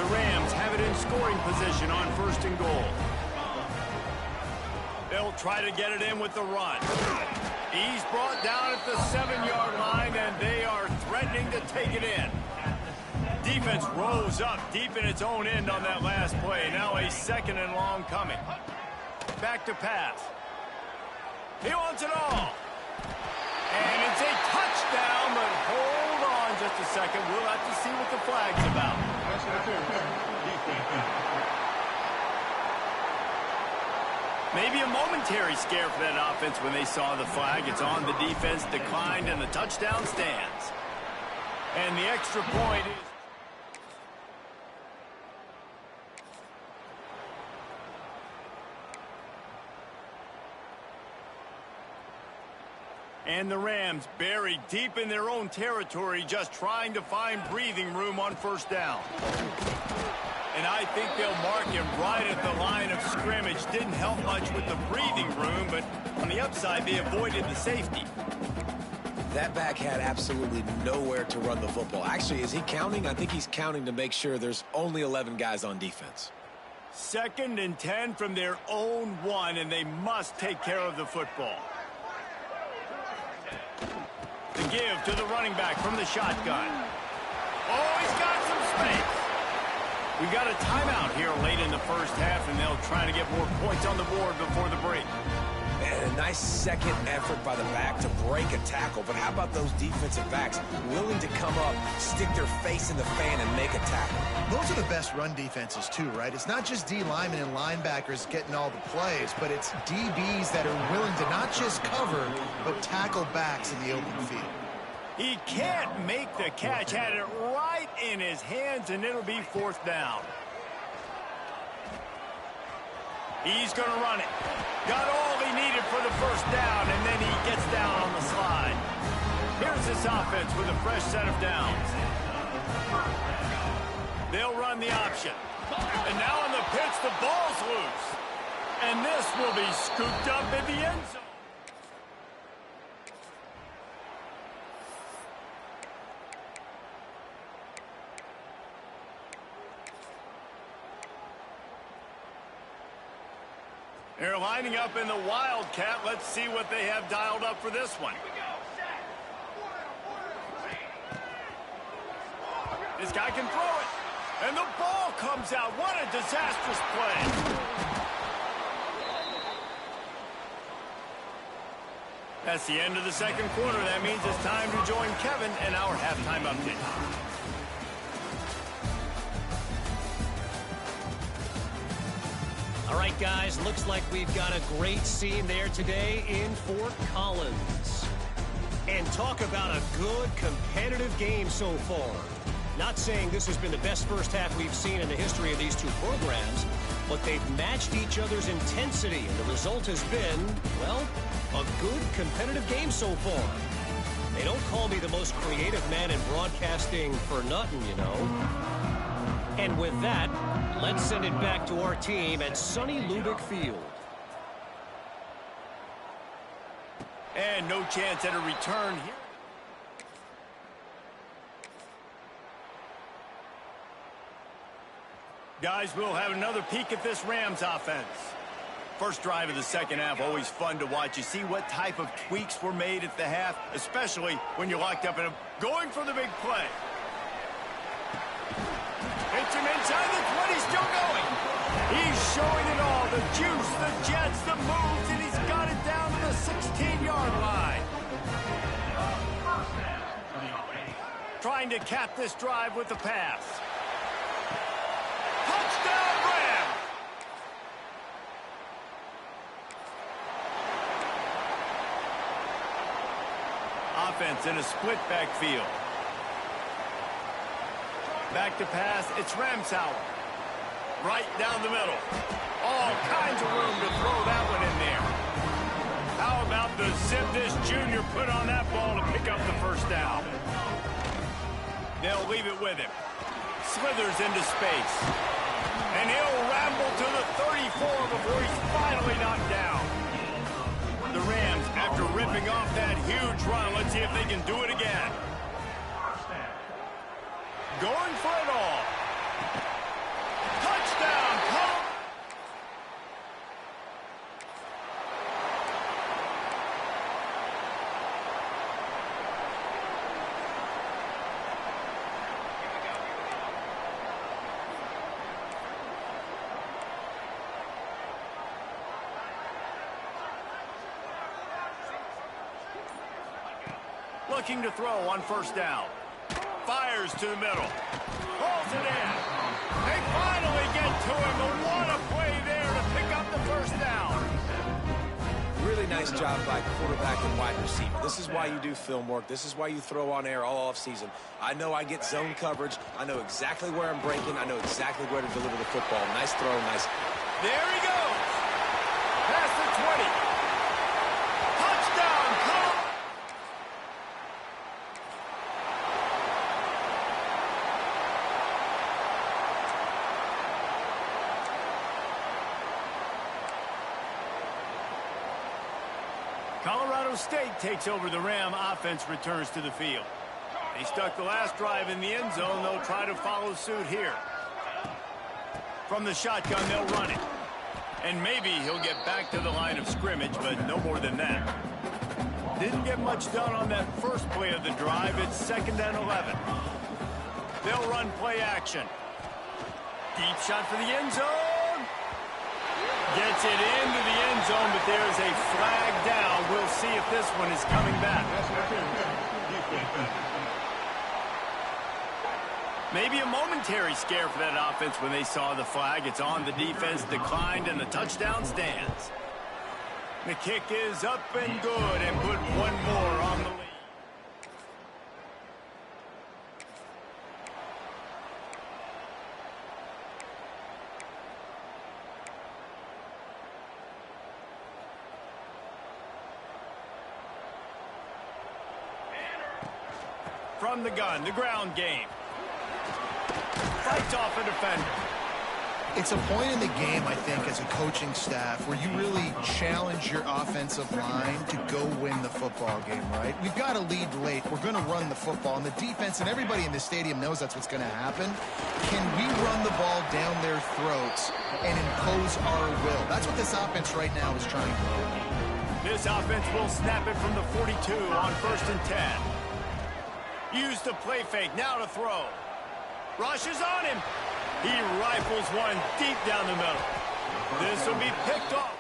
The Rams have it in scoring position on 1st and goal. They'll try to get it in with the run. He's brought down at the 7-yard line, and they are threatening to take it in. Defense rose up deep in its own end on that last play. Now a 2nd and long coming. Back to pass. He wants it all. And it's a touchdown, but hold on just a second. We'll have to see what the flag's about. Maybe a momentary scare for that offense when they saw the flag. It's on the defense, declined, and the touchdown stands. And the extra point is... And the Rams buried deep in their own territory, just trying to find breathing room on 1st down. And I think they'll mark him right at the line of scrimmage. Didn't help much with the breathing room, but on the upside, they avoided the safety. That back had absolutely nowhere to run the football. Actually, is he counting? I think he's counting to make sure there's only 11 guys on defense. 2nd and 10 from their own 1, and they must take care of the football. The give to the running back from the shotgun. Oh, he's got some space. We got a timeout here late in the first half, and they'll try to get more points on the board before the break. And a nice second effort by the back to break a tackle. But how about those defensive backs willing to come up, stick their face in the fan, and make a tackle? Those are the best run defenses, too, right? It's not just D linemen and linebackers getting all the plays, but it's DBs that are willing to not just cover, but tackle backs in the open field. He can't make the catch. Had it right in his hands, and it'll be fourth down. He's going to run it. Got all he needed for the first down, and then he gets down on the slide. Here's this offense with a fresh set of downs. They'll run the option. And now on the pitch, the ball's loose. And this will be scooped up in the end zone. They're lining up in the Wildcat. Let's see what they have dialed up for this one. This guy can throw it. And the ball comes out. What a disastrous play. That's the end of the second quarter. That means it's time to join Kevin and our halftime update. All right, guys, looks like we've got a great scene there today in Fort Collins. And talk about a good competitive game so far. Not saying this has been the best first half we've seen in the history of these two programs, but they've matched each other's intensity, and the result has been, well, a good competitive game so far. They don't call me the most creative man in broadcasting for nothing, you know. And with that, let's send it back to our team at sunny Lubick Field. And no chance at a return here. Guys, we'll have another peek at this Rams offense. First drive of the second half, always fun to watch. You see what type of tweaks were made at the half, especially when you're locked up in going for the big play. Hits him inside the 20, still going. He's showing it all, the juice, the jets, the moves, and he's got it down to the 16-yard line. Trying to cap this drive with the pass. Touchdown, Rams! Offense in a split backfield. Back to pass, it's Ramsauer. Right down the middle. All kinds of room to throw that one in there. How about the zip this junior put on that ball to pick up the first down? They'll leave it with him. Slithers into space. And he'll ramble to the 34 before he's finally knocked down. The Rams, after ripping off that huge run, let's see if they can do it again. Going for it all. Touchdown, Colorado. Looking to throw on first down. Fires to the middle. Pulls it in. They finally get to him, but what a play there to pick up the first down. Really nice job by quarterback and wide receiver. This is why you do film work. This is why you throw on air all offseason. I know I get zone coverage. I know exactly where I'm breaking. I know exactly where to deliver the football. Nice throw, nice. There he goes. Past the 20. Touchdown, Colorado. Colorado State takes over the Ram. Offense returns to the field. They stuck the last drive in the end zone. They'll try to follow suit here. From the shotgun, they'll run it. And maybe he'll get back to the line of scrimmage, but no more than that. Didn't get much done on that first play of the drive. It's 2nd and 11. They'll run play action. Deep shot for the end zone. Gets it into the end zone, but there's a flag down. We'll see if this one is coming back. Maybe a momentary scare for that offense when they saw the flag. It's on, the defense declined, and the touchdown stands. The kick is up and good, and put one more on the lead. From the gun, the ground game. Fights off a defender. It's a point in the game, I think, as a coaching staff, where you really challenge your offensive line to go win the football game, right? We've got a lead late. We're going to run the football. And the defense and everybody in the stadium knows that's what's going to happen. Can we run the ball down their throats and impose our will? That's what this offense right now is trying to do. This offense will snap it from the 42 on 1st and 10. Use the play fake, now to throw. Rushes on him. He rifles one deep down the middle. This will be picked off.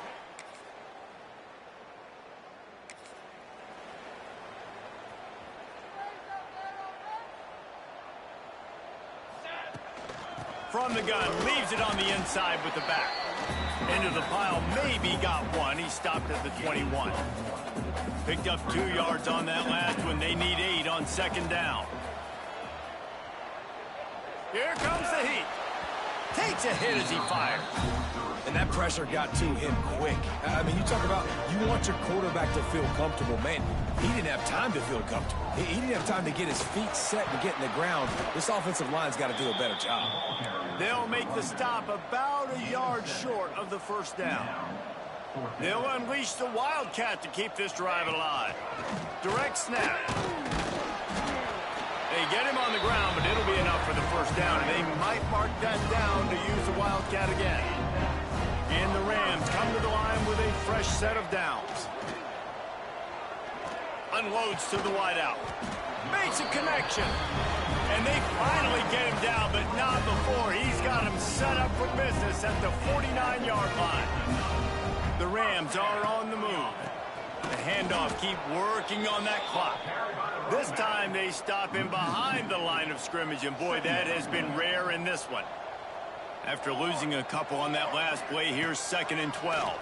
From the gun, leaves it on the inside with the back. Into the pile, maybe got one. He stopped at the 21. Picked up 2 yards on that last one. They need 8 on 2nd down. Here comes the heat. Takes a hit as he fires. And that pressure got to him quick. I mean, you talk about you want your quarterback to feel comfortable. Man, he didn't have time to feel comfortable. He didn't have time to get his feet set and get in the ground. This offensive line's got to do a better job. They'll make the stop about a yard short of the 1st down. They'll unleash the Wildcat to keep this drive alive. Direct snap. They get him on the ground, but it'll be enough for the 1st down. And they might mark that down to use the Wildcat again. And the Rams come to the line with a fresh set of downs. Unloads to the wideout. Makes a connection. And they finally get him down, but not before. He's got him set up for business at the 49-yard line. The Rams are on the move. The handoff, keep working on that clock. This time they stop him behind the line of scrimmage, and boy, that has been rare in this one. After losing a couple on that last play, here's 2nd and 12.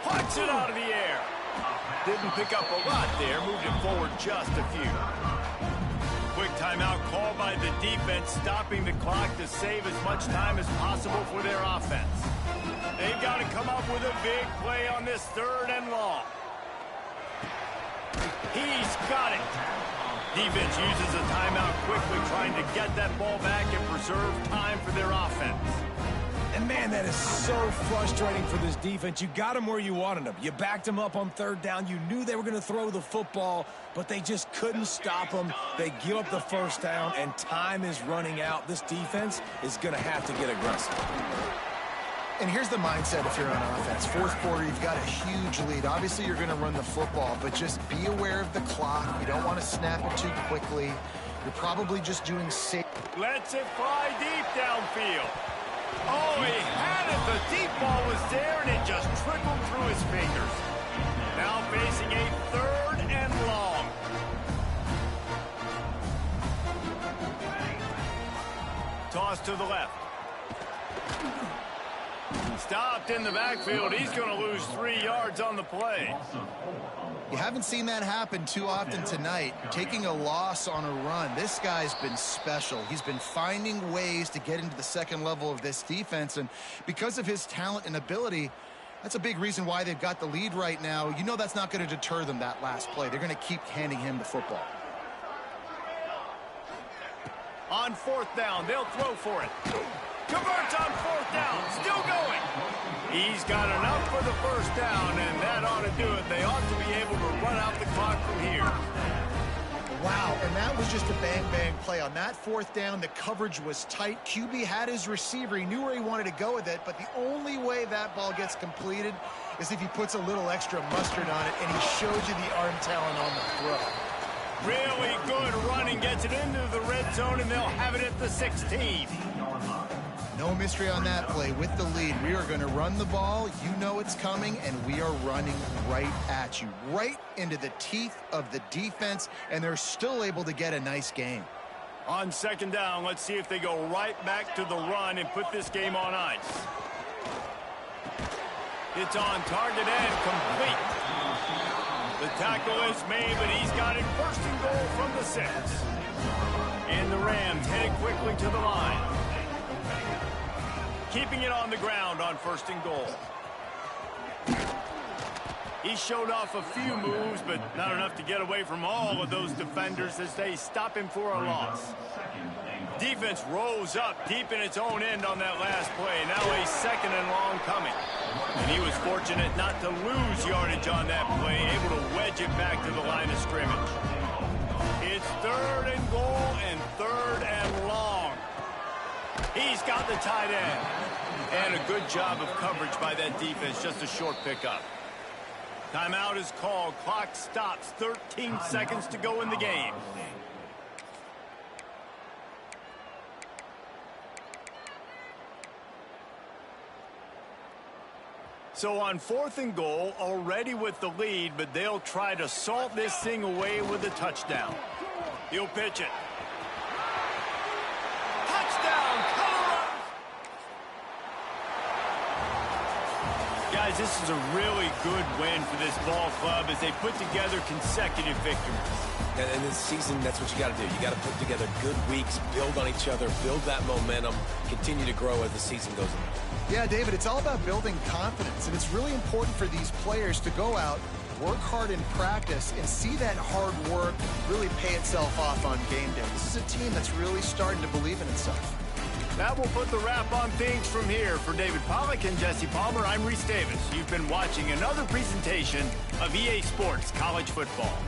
Punts it out of the air. Didn't pick up a lot there, moved it forward just a few. Quick timeout called by the defense, stopping the clock to save as much time as possible for their offense. They've got to come up with a big play on this 3rd and long. He's got it. Defense uses a timeout quickly, trying to get that ball back and preserve time for their offense. And man, that is so frustrating for this defense. You got them where you wanted them. You backed them up on 3rd down. You knew they were going to throw the football, but they just couldn't stop them. They give up the 1st down, and time is running out. This defense is going to have to get aggressive. And here's the mindset if you're on offense. 4th quarter, you've got a huge lead. Obviously, you're going to run the football, but just be aware of the clock. You don't want to snap it too quickly. You're probably just doing safe. Lets it fly deep downfield. Oh, he had it. The deep ball was there, and it just trickled through his fingers. Now facing a 3rd and long. Toss to the left. Stopped in the backfield. He's going to lose 3 yards on the play. You haven't seen that happen too often tonight. Taking a loss on a run. This guy's been special. He's been finding ways to get into the 2nd level of this defense, and because of his talent and ability, that's a big reason why they've got the lead right now. You know that's not going to deter them, that last play. They're going to keep handing him the football. On 4th down, they'll throw for it. Converts on 4th down, still going. He's got enough for the 1st down, and that ought to do it. They ought to be able to run out the clock from here. Wow, and that was just a bang-bang play. On that 4th down, the coverage was tight. QB had his receiver. He knew where he wanted to go with it, but the only way that ball gets completed is if he puts a little extra mustard on it, and he showed you the arm talent on the throw. Really good running, gets it into the red zone, and they'll have it at the 16. No mystery on that play. With the lead, we are going to run the ball. You know it's coming, and we are running right at you, right into the teeth of the defense, and they're still able to get a nice gain. On second down, let's see if they go right back to the run and put this game on ice. It's on target and complete. The tackle is made, but he's got it first and goal from the 6. And the Rams headed quickly to the line. Keeping it on the ground on first and goal. He showed off a few moves, but not enough to get away from all of those defenders as they stop him for a loss. Defense rose up deep in its own end on that last play. Now a second and long coming. And he was fortunate not to lose yardage on that play, able to wedge it back to the line of scrimmage. It's third and goal and third and long. He's got the tight end. And a good job of coverage by that defense, just a short pickup. Timeout is called. Clock stops. 13 seconds to go in the game. So on fourth and goal, already with the lead, but they'll try to salt this thing away with a touchdown. He'll pitch it. Touchdown, Colorado! Guys, this is a really good win for this ball club as they put together consecutive victories. And in this season, that's what you got to do. You got to put together good weeks, build on each other, build that momentum, continue to grow as the season goes on. Yeah, David, it's all about building confidence, and it's really important for these players to go out, work hard in practice, and see that hard work really pay itself off on game day. This is a team that's really starting to believe in itself. That will put the wrap on things from here. For David Pollack and Jesse Palmer, I'm Reese Davis. You've been watching another presentation of EA Sports College Football.